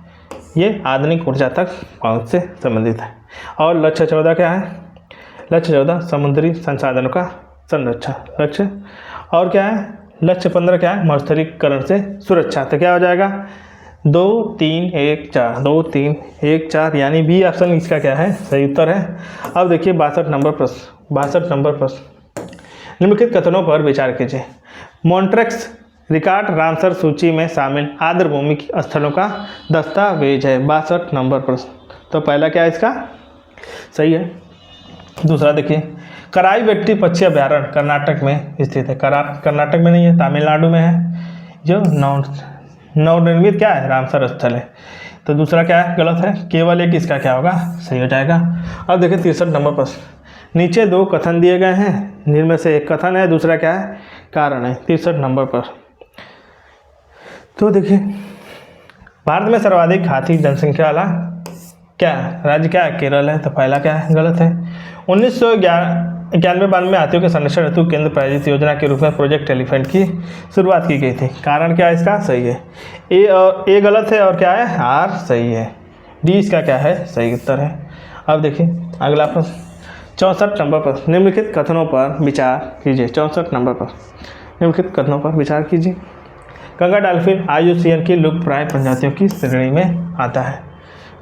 ये आधुनिक ऊर्जा तक पहुंच से संबंधित है। और लक्ष्य 14 क्या है? लक्ष्य 14 समुद्री संसाधनों का संरक्षण लक्ष्य। और क्या है? लक्ष्य 15 क्या है? मरुस्थलीकरण से सुरक्षा। तो क्या हो जाएगा? 2 3 1 4 2 3 1 4, यानी बी ऑप्शन इसका क्या है? सही उत्तर है। अब देखिए 62 नंबर प्रश्न। निम्नलिखित कथनों पर विचार कीजिए। मॉन्ट्रेक्स रिकॉर्ड रामसर सूची में शामिल आर्द्रभूमि स्थलों का दस्तावेज है। 62 नंबर प्रश्न। तो पहला क्या है इसका? सही है। दूसरा देखिए, कराई वेट्टी पक्षी अभ्यारण्य कर्नाटक में स्थित है। कर्नाटक में नहीं है, तमिलनाडु में है। जो नवनिर्मित क्या है? रामसर स्थल है। तो दूसरा क्या है? गलत है। केवल एक इसका क्या होगा? सही हो जाएगा। अब देखिए 63 नंबर प्रश्न। नीचे 2 कथन दिए गए हैं, जिनमें से एक कथन है, दूसरा क्या है? कारण है। 63 नंबर पर। तो देखिए, भारत में सर्वाधिक हाथी जनसंख्या वाला क्या राज्य क्या है? केरल है। तो पहला क्या है? गलत है। 1991 में हाथियों के संरक्षण हेतु केंद्र प्रायोजित योजना के रूप में प्रोजेक्ट एलिफेंट की शुरुआत की गई थी। कारण क्या है इसका? सही है। ए गलत है और क्या है? आर सही है। डी इसका क्या है? सही उत्तर है। अब देखिए अगला प्रश्न 64 नंबर पर। निम्नलिखित कथनों पर विचार कीजिए। 64 नंबर पर निम्नलिखित कथनों पर विचार कीजिए। गंगा डॉल्फिन IUCN की लुप्तप्राय प्रजातियों की श्रेणी में आता है।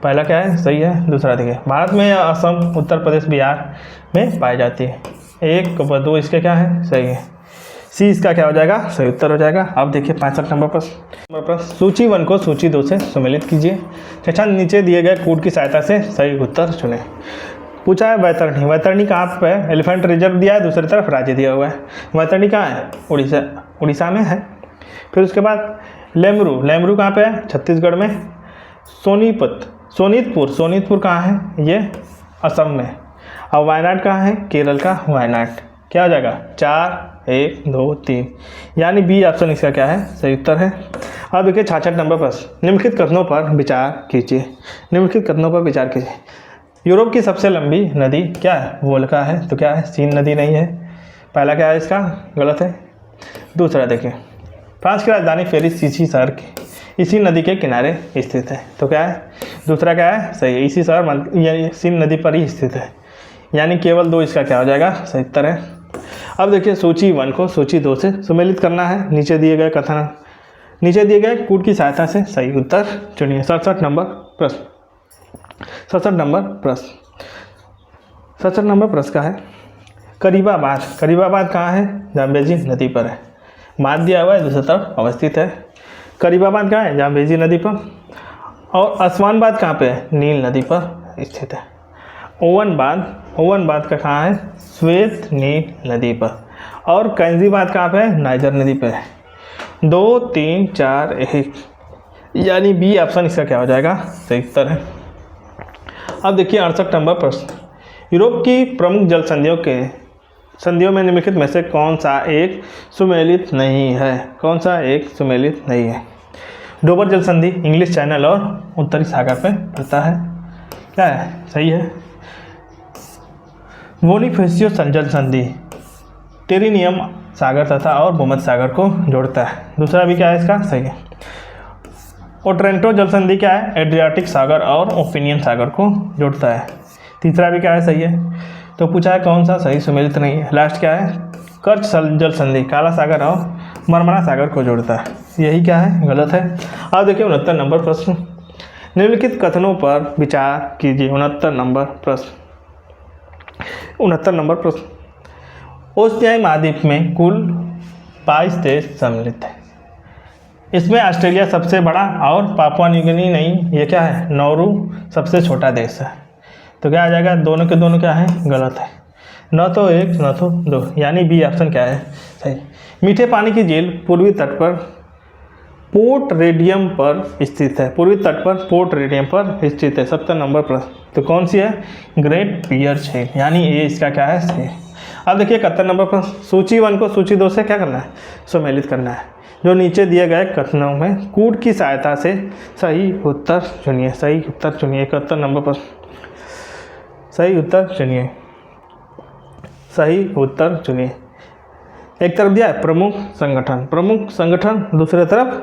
पहला क्या है? सही है। दूसरा देखिए, भारत में असम, उत्तर प्रदेश, बिहार में पाई जाती है। 1 2 इसके क्या है? सही है। सी इसका क्या हो जाएगा? सही उत्तर हो जाएगा। अब देखिए 65 नंबर प्रश्न। सूची 1 को सूची 2 से सम्मिलित कीजिए। अच्छा, नीचे दिए गए कूट की सहायता से सही उत्तर चुनें। पूछा है वैतरणी कहाँ पे है? एलिफेंट रिजर्व दिया है, दूसरी तरफ राज्य दिया हुआ है। वैतरणी कहाँ है? उड़ीसा में है। फिर उसके बाद लेमरू कहाँ पे है? छत्तीसगढ़ में। सोनीतपुर, सोनीतपुर कहाँ है? ये असम में। अब वायनाड कहाँ है? केरल का वायनाड। क्या हो जाएगा? 4, 1, 2, 3, यानी बी ऑप्शन इसका क्या है? सही उत्तर है। अब देखिए 66 नंबर प्रश्न, निम्नलिखित कथनों पर विचार कीजिए। निम्नलिखित कथनों पर विचार कीजिए। यूरोप की सबसे लंबी नदी क्या है? वोल्गा है। तो क्या है? सीन नदी नहीं है। पहला क्या है इसका? गलत है। दूसरा देखिए, फ्रांस की राजधानी पेरिस इसी शहर के इसी नदी के किनारे स्थित है। तो क्या है? दूसरा क्या है? सही है, इसी शहर सीन नदी पर ही स्थित है, यानी केवल 2 इसका क्या हो जाएगा? सही उत्तर है। अब देखिए सूची 1 को सूची 2 से सुमेलित करना है। नीचे दिए गए कूट की सहायता से सही उत्तर चुनिए। 67 नंबर प्रश्न 67 नंबर प्रश्न का है करीबाबाद कहाँ है? जाम्बेजी नदी पर है। बांध दिया हुआ है, दूसरी तरफ अवस्थित है। करीबाबाद कहाँ है? जाम्बेजी नदी पर। और अस्वानबाद कहाँ पे है? नील नदी पर स्थित है। ओवन बांध का कहाँ है? श्वेत नील नदी पर। और कैंजीबाद कहाँ पे है? नाइजर नदी पे है। 2, 3, 4, 1, यानी बी ऑप्शन इसका क्या हो जाएगा? सही उत्तर है। अब देखिए 68 नंबर प्रश्न, यूरोप की प्रमुख जल संधियों में निम्नलिखित में से कौन सा एक सुमेलित नहीं है? कौन सा एक सुमेलित नहीं है? डोबर जल संधि इंग्लिश चैनल और उत्तरी सागर पे पड़ता है। क्या है? सही है। बोनिफेसियो जल संधि टेरिनियम सागर तथा और भूमध्य सागर को जोड़ता है। दूसरा भी क्या है इसका? सही है। ओट्रेंटो जल संधि क्या है? एड्रियाटिक सागर और ओपिनियन सागर को जोड़ता है। तीसरा भी क्या है? सही है। तो पूछा है कौन सा सही सुमेलित नहीं है। लास्ट क्या है? कर्च जल संधि काला सागर और मरमरा सागर को जोड़ता है। यही क्या है? गलत है। अब देखिए 69 नंबर प्रश्न, निम्नलिखित कथनों पर विचार कीजिए। 69 नंबर प्रश्न, ओशियाई महाद्वीप में कुल 22 देश सम्मिलित है। इसमें ऑस्ट्रेलिया सबसे बड़ा और पापुआ न्यू गिनी नहीं, ये क्या है? नौरू सबसे छोटा देश है। तो क्या आ जाएगा? दोनों के दोनों क्या है? गलत है। न तो 1 न तो 2, यानी बी ऑप्शन क्या है? सही। मीठे पानी की झील पूर्वी तट पर पोर्ट रेडियम पर स्थित है। 70 नंबर प्रश्न, तो कौन सी है? ग्रेट पियर झील, यानी ये इसका क्या है? सही। अब देखिए 71 नंबर प्रश्न, सूची 1 को सूची 2 से क्या करना है? सुमेलित करना है। जो नीचे दिए गए कथनों में कूट की सहायता से सही उत्तर चुनिए। 71 नंबर प्रश्न, सही उत्तर चुनिए। एक तरफ दिया है प्रमुख संगठन, दूसरे तरफ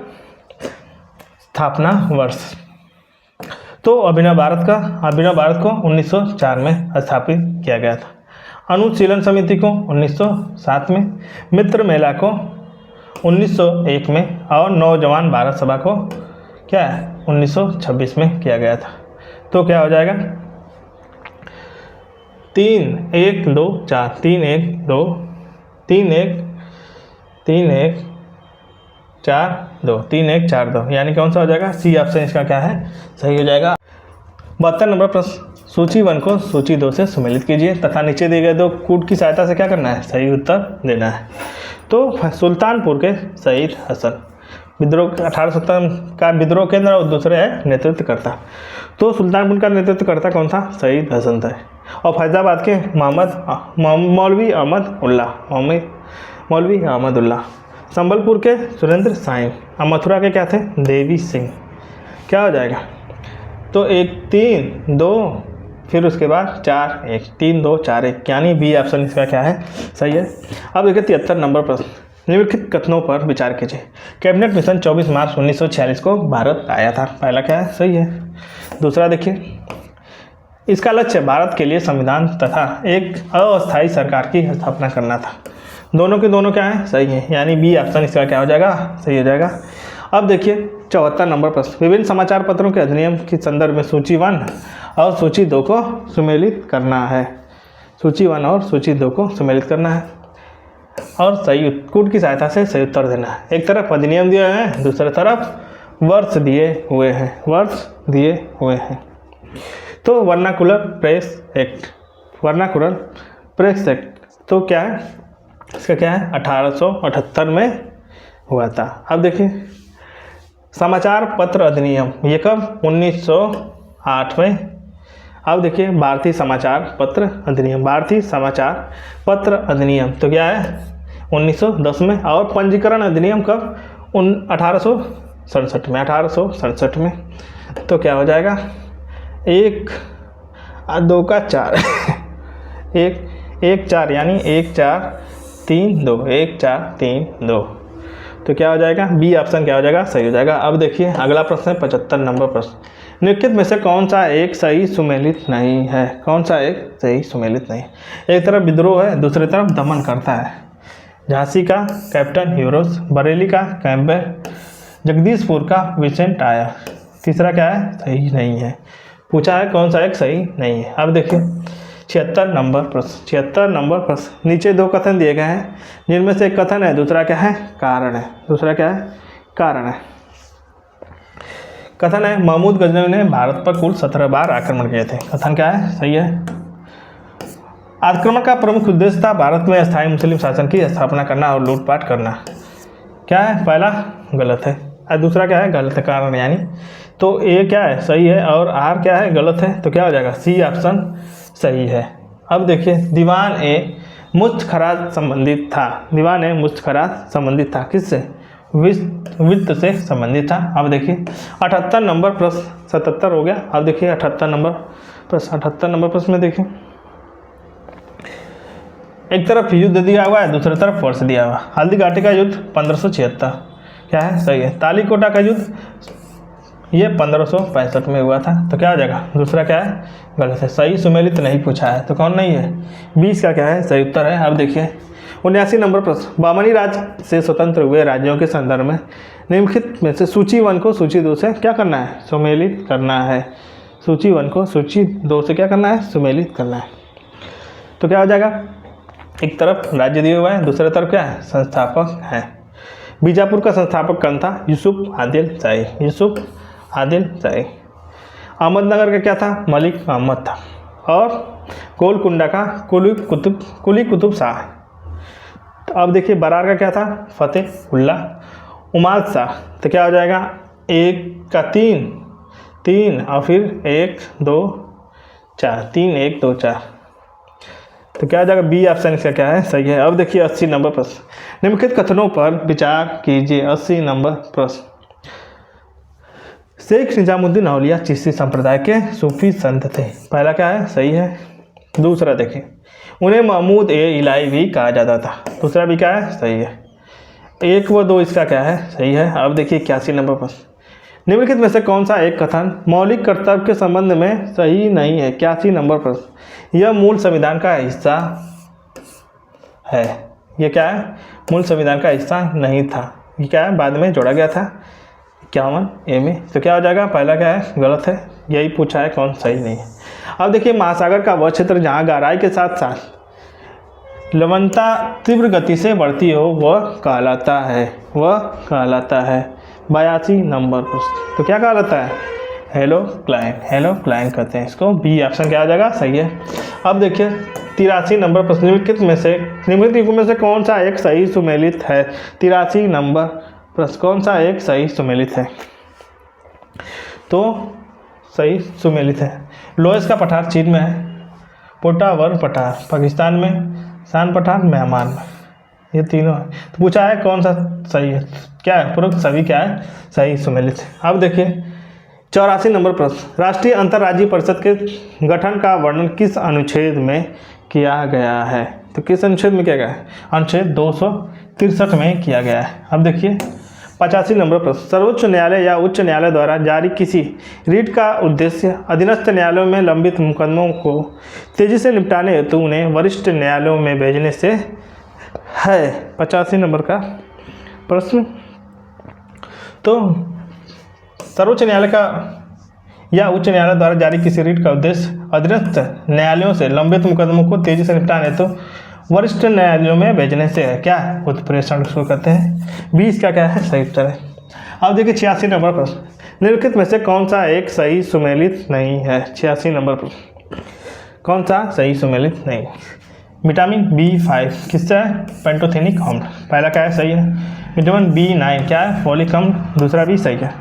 स्थापना वर्ष। तो अभिनव भारत को 1904 में स्थापित किया गया था। अनुशीलन समिति को 1907 में, मित्र मेला को 1901 में और नौजवान भारत सभा को क्या है? 1926 में किया गया था। तो क्या हो जाएगा? 3, 1, 2, 4, 3, 1, 2, 3, 1, 4, 2, यानी कौन सा हो जाएगा? सी ऑप्शन इसका क्या है? सही हो जाएगा। 72 नंबर प्रश्न, सूची 1 को सूची 2 से सुमेलित कीजिए तथा नीचे दिए गए 2 कूट की सहायता से क्या करना है? सही उत्तर देना है। तो सुल्तानपुर के शहीद हसन विद्रोह 1870 का विद्रोह केंद्र और दूसरे है नेतृत्वकर्ता। तो सुल्तानपुर का नेतृत्वकर्ता कौन था? शहीद हसन था। और फैजाबाद के मौलवी अहमद उल्ला, संबलपुर के सुरेंद्र साइन और मथुरा के क्या थे? देवी सिंह। क्या हो जाएगा? तो 1, 3, 2, फिर उसके बाद 4, 1, 3, 2, 4, 1, यानी बी ऑप्शन इसका क्या है? सही है। अब देखिए 73 नंबर प्रश्न, निम्नलिखित कथनों पर विचार कीजिए। कैबिनेट मिशन 24 मार्च 1946 को भारत आया था। पहला क्या है? सही है। दूसरा देखिए, इसका लक्ष्य भारत के लिए संविधान तथा एक अस्थायी सरकार की स्थापना करना था। दोनों के दोनों क्या है? सही है, यानी बी ऑप्शन इसका क्या हो जाएगा? सही हो जाएगा। अब देखिए 74 नंबर प्रश्न, विभिन्न समाचार पत्रों के अधिनियम के संदर्भ में सूची 1 और सूची 2 को सुमेलित करना है। सूची 1 और सूची 2 को सुमेलित करना है और सही कूट की सहायता से सही उत्तर देना है। एक तरफ अधिनियम दिए हुए हैं, दूसरी तरफ वर्ष दिए हुए हैं। तो वर्नाकुलर प्रेस एक्ट तो क्या है? इसका क्या है? 1878 में हुआ था। अब देखिए समाचार पत्र अधिनियम, ये कब? 8वें। अब देखिए भारतीय समाचार पत्र अधिनियम, भारतीय समाचार पत्र अधिनियम तो क्या है 1910 में। और पंजीकरण अधिनियम कब 1867 में, 1867 में। तो क्या हो जाएगा 1 2 का 4 1 4 यानी 1 4 3 2 1 4 3 2। तो क्या हो जाएगा बी ऑप्शन क्या हो जाएगा सही हो जाएगा। अब देखिए अगला प्रश्न है 75 नंबर प्रश्न, निम्नलिखित में से कौन सा एक सही सुमेलित नहीं है, कौन सा एक सही सुमेलित नहीं। एक तरफ विद्रोह है, दूसरी तरफ दमन करता है। झांसी का कैप्टन यूरोस, बरेली का कैम्पबेल, जगदीशपुर का विंसेंट आयर। तीसरा क्या है सही नहीं है, पूछा है कौन सा एक सही नहीं है। अब देखिए 76 नंबर प्रश्न, 76 नंबर प्रश्न, नीचे 2 कथन दिए गए हैं जिनमें से एक कथन है, दूसरा क्या है कारण है, दूसरा क्या है कारण है। कथन है महमूद गजनवी ने भारत पर कुल 17 बार आक्रमण किए थे। कथन क्या है सही है। आक्रमण का प्रमुख उद्देश्य था भारत में स्थायी मुस्लिम शासन की स्थापना करना और लूटपाट करना। क्या है पहला गलत है और दूसरा क्या है गलत है कारण यानी। तो ए क्या है सही है और आर क्या है गलत है। तो क्या हो जाएगा सी ऑप्शन सही है। अब देखिए दीवान ए मुश्तखराज संबंधित था, दीवान ए मुश्तखराज संबंधित था किससे, वित्त से संबंधित था। अब देखिए 78 नंबर प्रश्न, 77 हो गया। अब देखिए 78 नंबर प्रश्न, 78 नंबर प्रश्न में देखिए एक तरफ युद्ध दिया हुआ है, दूसरी तरफ वर्ष दिया हुआ। हल्दी घाटी का युद्ध 1576 क्या है सही है। तालीकोटा का युद्ध ये 1565 में हुआ था। तो क्या हो जाएगा दूसरा क्या है गलत है। सही सुमेलित नहीं पूछा है तो कौन नहीं है 20 का क्या है सही उत्तर है। अब देखिए 79 नंबर प्रश्न, बामनी राज्य से स्वतंत्र हुए राज्यों के संदर्भ में निम्नलिखित में से सूची 1 को सूची 2 से क्या करना है सुमेलित करना है। सूची 1 को सूची 2 से क्या करना है सुमेलित करना है। तो क्या हो जाएगा एक तरफ राज्य दिया हुआ है, दूसरी तरफ क्या है संस्थापक है। बीजापुर का संस्थापक कौन था यूसुफ आदिल शाही, यूसुफ आदिल शाही। अहमदनगर का क्या था मलिक अहमद था। और गोलकुंडा का कुली कुतुब शाह। तो अब देखिए बरार का क्या था फतेह उल्लाह उमाद शाह। तो क्या हो जाएगा 1 का 3 और फिर 1 2 4 3 1 2 4। तो क्या हो जाएगा बी ऑप्शन इसका क्या है सही है। अब देखिए 80 नंबर प्रश्न, निम्नलिखित कथनों पर विचार कीजिए। 80 नंबर प्रश्न, शेख निजामुद्दीन औलिया चिश्ती संप्रदाय के सूफी संत थे। पहला क्या है सही है। दूसरा देखिए उन्हें महमूद ए इलाही भी कहा जाता था। दूसरा भी क्या है सही है। 1 व 2 इसका क्या है सही है। अब देखिए 81 नंबर प्रश्न, निम्नलिखित में से कौन सा एक कथन मौलिक कर्तव्य के संबंध में सही नहीं है। 81 नंबर प्रश्न, यह मूल संविधान का हिस्सा है। ये क्या है मूल संविधान का हिस्सा नहीं था, ये क्या है बाद में जोड़ा गया था 51 ए में। तो क्या हो जाएगा पहला क्या है गलत है, यही पूछा है कौन सही नहीं है। अब देखिए महासागर का वह क्षेत्र जहाँ गहराई के साथ साथ लवणता तीव्र गति से बढ़ती हो वह कहलाता है, वह कहलाता है 82 नंबर प्रश्न। तो क्या कहलाता है हेलो क्लाइन कहते हैं इसको। बी ऑप्शन क्या आ जाएगा सही है। अब देखिए 83 नंबर प्रश्न, निम्नलिखित में से कौन सा एक सही सुमेलित है। 83 नंबर प्रश्न, कौन सा एक सही सुमेलित है। तो सही सुमेलित है लोहेस का पठार चीन में है, पोटावर पठार पाकिस्तान में, शान पठार म्यांमार में, ये तीनों है। तो पूछा है कौन सा सही है, क्या है पूर्वोक्त सभी क्या है सही सुमेलित है। अब देखिए 84 नंबर प्रश्न, राष्ट्रीय अंतर्राज्यीय परिषद के गठन का वर्णन किस अनुच्छेद में किया गया है। तो किस अनुच्छेद में किया गया है अनुच्छेद 263 में किया गया है। अब देखिए 85 नंबर प्रश्न, सर्वोच्च न्यायालय या उच्च न्यायालय द्वारा जारी किसी रीट का उद्देश्य अधीनस्थ न्यायालयों में लंबित मुकदमों को तेजी से निपटाने हेतु उन्हें वरिष्ठ न्यायालयों में भेजने से है। 85 नंबर का प्रश्न, तो सर्वोच्च न्यायालय का या उच्च न्यायालय द्वारा जारी किसी रीट का उद्देश्य अधीनस्थ न्यायालयों से लंबित मुकदमों को तेजी से निपटाने हेतु वरिष्ठ न्यायालयों में भेजने से है। क्या उत्प्रेषण उसको कहते हैं। 20 का क्या है सही उत्तर है। अब देखिए 86 नंबर प्रश्न, निम्नलिखित में से कौन सा एक सही सुमेलित नहीं है। 86 नंबर प्रश्न, कौन सा सही सुमेलित नहीं। विटामिन B5 किससे है पेंटोथेनिक अम्ल, पहला क्या है सही है। विटामिन B9 क्या है फोलिक अम्ल, दूसरा भी सही है।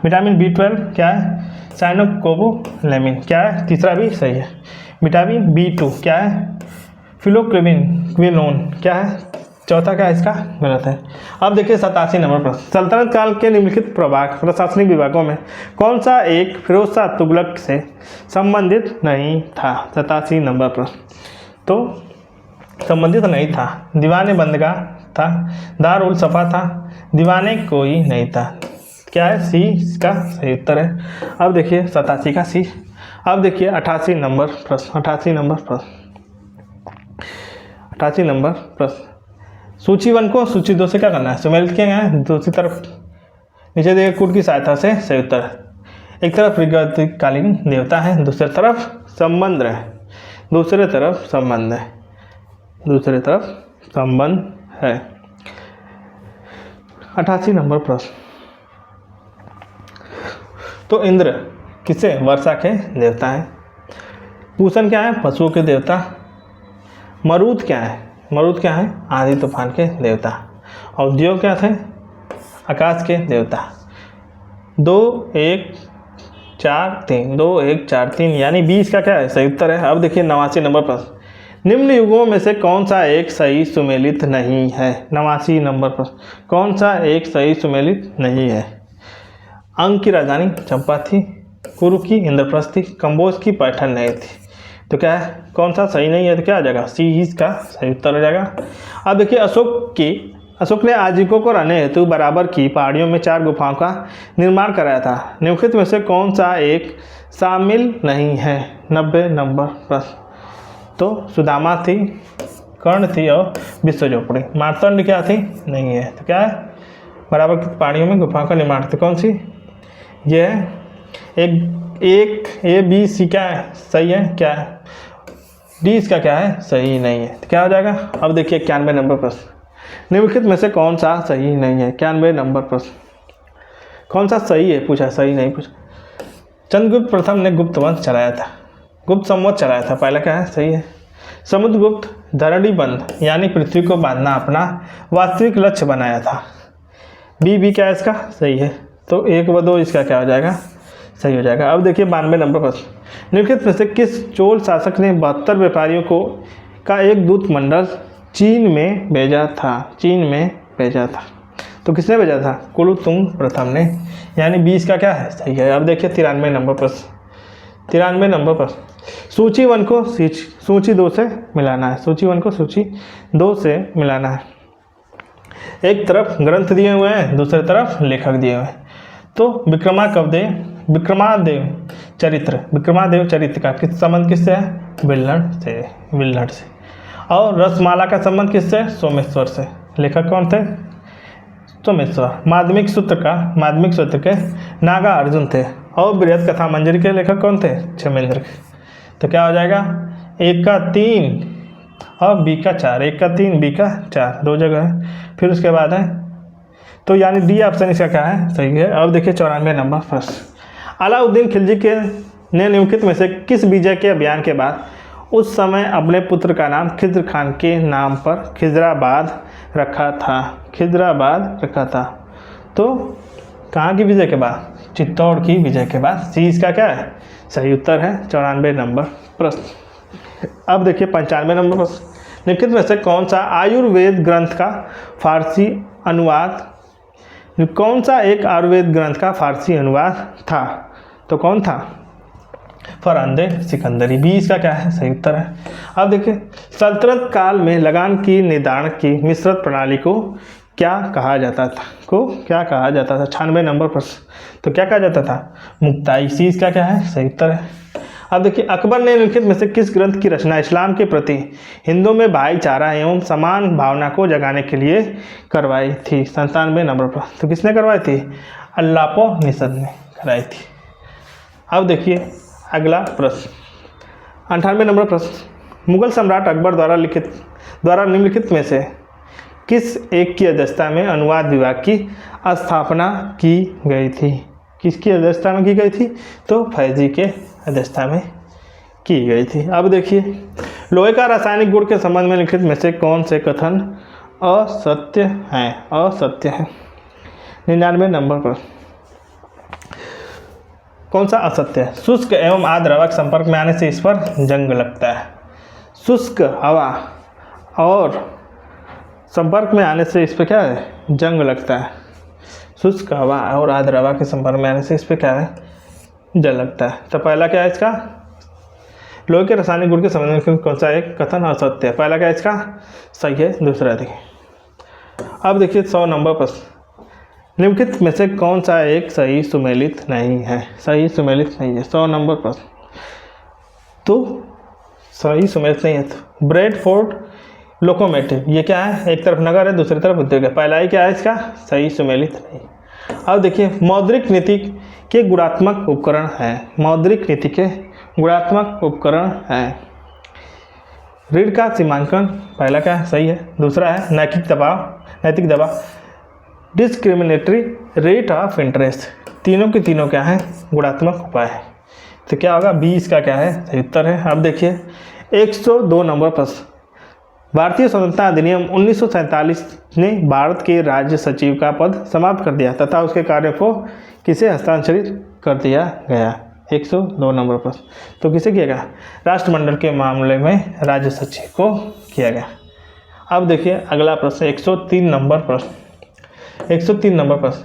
विटामिन B12 क्या है? साइनोकोबोलैमिन क्या है? तीसरा भी सही है। विटामिन B2 क्या है? फिलोक्विनोन क्या है? चौथा क्या है इसका? गलत है। अब देखिए 87 नंबर प्रश्न, सल्तनत काल के निम्नलिखित प्रशासनिक विभागों में कौन सा एक फिरोज शाह तुगलक से संबंधित नहीं था? 87 नंबर प्रश्न, तो संबंधित नहीं था। दीवाने बंदगाह था, दार उल सफ़ा था, दीवाने कोई नहीं था। क्या है? सी इसका सही उत्तर है। अब देखिए 87 का सी। अब देखिए 88 नंबर प्रश्न, 88 नंबर प्रश्न, सूची 1 को सूची 2 से क्या करना है? सुमेलित किया गया है। दूसरी तरफ नीचे दिए कूट की सहायता से सही उत्तर। एक तरफ ऋग्वेदकालीन देवता है, दूसरी तरफ संबंध है, दूसरी तरफ संबंध है। 88 नंबर प्रश्न, तो इंद्र किसे? वर्षा के देवता हैं। पूषण क्या है? पशुओं के देवता। मरुत क्या है? आंधी तूफान के देवता। और दियो क्या थे? आकाश के देवता। 2 1 4 3 2 1 4 3 यानी 20 का क्या है? सही उत्तर है। अब देखिए 89 नंबर प्रश्न, निम्न युगों में से कौन सा एक सही सुमेलित नहीं है? 89 नंबर प्रश्न, कौन सा एक सही सुमेलित नहीं है? अंग की राजधानी चंपा थी, कुरु की इंद्रप्रस्थ थी, कंबोज की पैठन नहीं थी। तो क्या है? कौन सा सही नहीं है? तो क्या आ जाएगा? सी इसका सही उत्तर हो जाएगा। अब देखिए अशोक ने आजीविकों को रहने हेतु बराबर की पहाड़ियों में 4 गुफाओं का निर्माण कराया था। निम्नलिखित में से कौन सा एक शामिल नहीं है? 90 नंबर प्रश्न, तो सुदामा थी, कर्ण थी और विश्व झोपड़ी। मार्तंड क्या थी? नहीं है। तो क्या है? बराबर की पहाड़ियों में गुफाओं का निर्माण थी। कौन सी? ये है एक ए बी सी क्या है? सही है। क्या है? डी इसका क्या है? सही नहीं है। तो क्या हो जाएगा? अब देखिए 91 नंबर प्रश्न, निम्नलिखित में से कौन सा सही नहीं है? 91 नंबर प्रश्न, कौन सा सही है पूछा, सही नहीं पूछा। चंद्रगुप्त प्रथम ने गुप्त वंश चलाया था, गुप्त संवत चलाया था। पहला क्या है? सही है। समुद्रगुप्त धरणीबंध यानी पृथ्वी को बांधना अपना वास्तविक लक्ष्य बनाया था। बी क्या है इसका? सही है। तो 1 व 2 इसका क्या हो जाएगा? सही हो जाएगा। अब देखिए 92 नंबर प्रश्न, निम्नलिखित में से किस चोल शासक ने 72 व्यापारियों का एक दूत मंडल चीन में भेजा था? तो किसने भेजा था? कुलोत्तुंग प्रथम ने, यानी 20 का क्या है? सही है। अब देखिए 93 नंबर प्रश्न, 93 नंबर प्रश्न, सूची 1 को सूची 2 से मिलाना है। सूची 1 को सूची 2 से मिलाना है। एक तरफ ग्रंथ दिए हुए हैं, दूसरी तरफ लेखक दिए हुए हैं। तो विक्रमादेव चरित्र का किस संबंध किससे है? विल्हड़ से। और रसमाला का संबंध किससे? सोमेश्वर से। लेखक कौन थे? सोमेश्वर। माध्यमिक सूत्र के नागा अर्जुन थे। और बृहद कथा मंजरी के लेखक कौन थे? क्षेमेंद्र के। तो क्या हो जाएगा? 1 का 3 और B का 4, 1 का 3 B का 4, 2 जगह है। फिर उसके बाद है, तो यानी डी ऑप्शन इसका क्या है? सही है। अब देखिए 94 नंबर प्रश्न, अलाउद्दीन खिलजी ने निम्नलिखित में से किस विजय के अभियान के बाद उस समय अपने पुत्र का नाम खिज्र खान के नाम पर खिजराबाद रखा था? तो कहाँ की विजय के बाद? चित्तौड़ की विजय के बाद। सी इसका क्या है? सही उत्तर है। 94 नंबर प्रश्न। अब देखिए 95 नंबर प्रश्न, निम्नलिखित में से कौन सा आयुर्वेद ग्रंथ का फारसी अनुवाद था? तो कौन था? फरांदे सिकंदरी। 20 का क्या है? सही उत्तर है। अब देखिए सल्तनत काल में लगान की निर्धारण की मिश्रित प्रणाली को क्या कहा जाता था? 96 नंबर प्रश्न, तो क्या कहा जाता था? मुक्ताई। सी इसका क्या है? सही उत्तर है। अब देखिए अकबर ने निम्नलिखित में से किस ग्रंथ की रचना इस्लाम के प्रति हिंदुओं में भाईचारा एवं समान भावना को जगाने के लिए करवाई थी? 97 नंबर पर। तो किसने करवाई थी? अल्लापोनिषद ने कराई थी। अब देखिए अगला प्रश्न 98 नंबर प्रश्न, मुगल सम्राट अकबर द्वारा निम्नलिखित में से किस एक की अध्यक्षता में अनुवाद विभाग की स्थापना की गई थी? किसकी अध्यक्षता में की गई थी? तो फैजी के अध्यक्षता में की गई थी। अब देखिए लोहे का रासायनिक गुण के संबंध में लिखित में से कौन से कथन असत्य हैं? 99 नंबर पर। कौन सा असत्य है? शुष्क एवं आर्द्र हवा के संपर्क में आने से इस पर जंग लगता है। शुष्क हवा और संपर्क में आने से इस पर क्या है? जंग लगता है। शुष्क हवा और आर्द्र हवा के संपर्क में आने से इस पर क्या है? जंग लगता है। तो पहला क्या है इसका? लोहे के रासायनिक गुण के संबंध में कौन सा एक कथन असत्य है? पहला क्या है इसका? सही है। दूसरा देखिए, अब देखिए 100 नंबर प्रश्न, निम्नलिखित में से कौन सा एक सही सुमेलित नहीं है? सही सुमेलित नहीं है। 100 नंबर प्रश्न, तो सही सुमेलित नहीं है। तो ब्रेडफोर्ड लोकोमोटिव, ये क्या है? एक तरफ नगर है, दूसरी तरफ उद्योग है। पहला ही क्या है इसका? सही सुमेलित नहीं। अब देखिए, मौद्रिक नीति के गुणात्मक उपकरण है। मौद्रिक नीति के गुणात्मक उपकरण है। ऋण का सीमांकन, पहला क्या है? सही है। दूसरा है नैतिक दबाव, डिस्क्रिमिनेटरी रेट ऑफ इंटरेस्ट। तीनों के तीनों क्या है? गुणात्मक उपाय है। तो क्या होगा? 20 का क्या है? सही उत्तर है। अब देखिए 102 नंबर प्रश्न, भारतीय स्वतंत्रता अधिनियम 1947 ने भारत के राज्य सचिव का पद समाप्त कर दिया तथा उसके कार्य को किसे हस्तांतरित कर दिया गया? 102 नंबर प्रश्न, तो किसे किया गया? राष्ट्रमंडल के मामले में राज्य सचिव को किया गया। अब देखिए अगला प्रश्न 103 नंबर प्रश्न, 103 नंबर प्रश्न,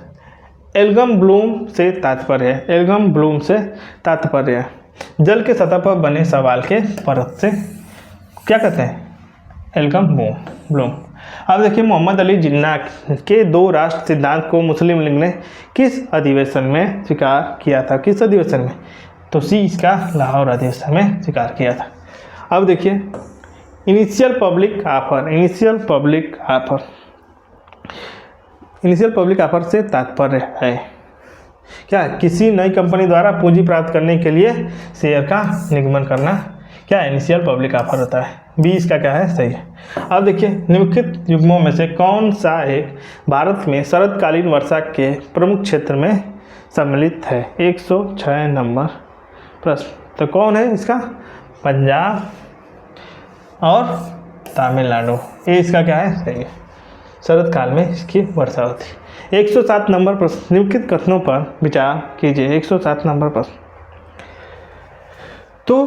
एल्गम ब्लूम से तात्पर्य है। एल्गम ब्लूम से तात्पर्य है जल के सतह पर बने सवाल के परत से क्या कहते हैं? एल्गम ब्लूम। अब देखिए मोहम्मद अली जिन्ना के 2 राष्ट्र सिद्धांत को मुस्लिम लीग ने किस अधिवेशन में स्वीकार किया था? किस अधिवेशन में? तो सी इसका लाहौर अधिवेशन में स्वीकार किया था। अब देखिए इनिशियल पब्लिक ऑफर से तात्पर्य है क्या? किसी नई कंपनी द्वारा पूंजी प्राप्त करने के लिए शेयर का निगमन करना क्या इनिशियल पब्लिक ऑफर होता है। 20 का क्या है? सही है। अब देखिए निम्नलिखित युग्मों में से कौन सा एक भारत में शरदकालीन वर्षा के प्रमुख क्षेत्र में सम्मिलित है? 106 नंबर प्रश्न, तो कौन है इसका? पंजाब और तमिलनाडु। ये इसका क्या है? सही है। शरद काल में इसकी वर्षा होती है। 107 नंबर प्रश्न, निम्नलिखित कथनों पर विचार कीजिए। 107 नंबर प्रश्न, तो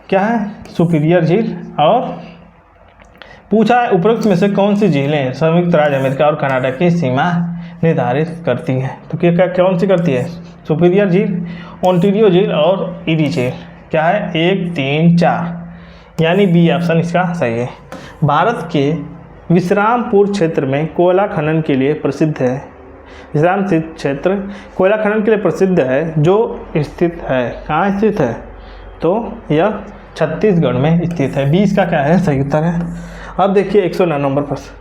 क्या है? सुपीरियर झील। और पूछा है उपरोक्त में से कौन सी झीलें संयुक्त राज्य अमेरिका और कनाडा की सीमा निर्धारित करती हैं? तो क्या कौन सी करती है? सुपीरियर झील, ओंटारियो झील और ईरी झील। क्या है? 1, 3, 4, यानी बी ऑप्शन इसका सही है। भारत के विश्रामपुर क्षेत्र में कोयला खनन के लिए प्रसिद्ध है। विश्राम क्षेत्र कोयला खनन के लिए प्रसिद्ध है, जो स्थित है, कहाँ स्थित है? तो यह छत्तीसगढ़ में स्थित है। 20 का क्या है? सही उत्तर है। अब देखिए 109 नंबर प्रश्न,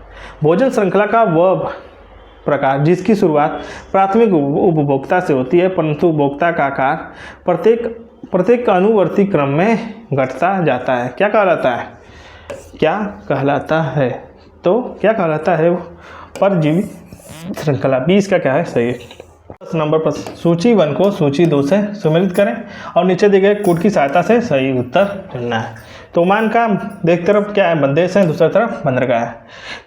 भोजन श्रृंखला का वह प्रकार जिसकी शुरुआत प्राथमिक उपभोक्ता से होती है परंतु उपभोक्ता का आकार प्रत्येक अनुवर्ती क्रम में घटता जाता है, क्या कहलाता है? क्या कहलाता है? तो क्या कहलाता है? वो परजीवी श्रृंखला। 20 का क्या है? सही है। 10 नंबर प्रश्न, सूची 1 को सूची 2 से सुमेलित करें और नीचे दिए गए कोड की सहायता से सही उत्तर चुनना है। तो ओमान का एक तरफ क्या है? बंदेश है, दूसरी तरफ बंदरगाह है।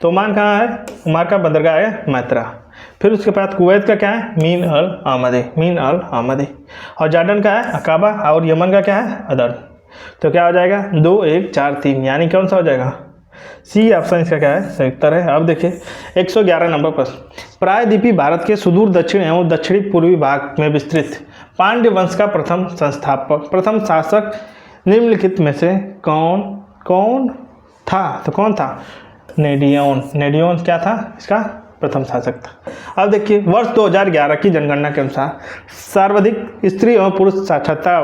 तो ओमान कहाँ है? ओमान का बंदरगाह है मैत्रा। फिर उसके बाद कुवैत का क्या है? मीन अल आमदे। और जॉर्डन का है अकाबा और यमन का क्या है? अदन। तो क्या हो जाएगा? 2, 1, 4, 3, यानी कौन सा हो जाएगा? सी ऑप्शन इसका क्या है? सही उत्तर है। अब देखिए 111 नंबर प्रश्न, प्रायद्वीपीय भारत के सुदूर दक्षिण एवं दक्षिणी पूर्वी भाग में विस्तृत पांड्य वंश का प्रथम शासक निम्नलिखित में से कौन था? तो कौन था? नेडियोन क्या था? इसका प्रथम शासक था। अब देखिए वर्ष 2011 की जनगणना के अनुसार सर्वाधिक स्त्री एवं पुरुष साक्षरता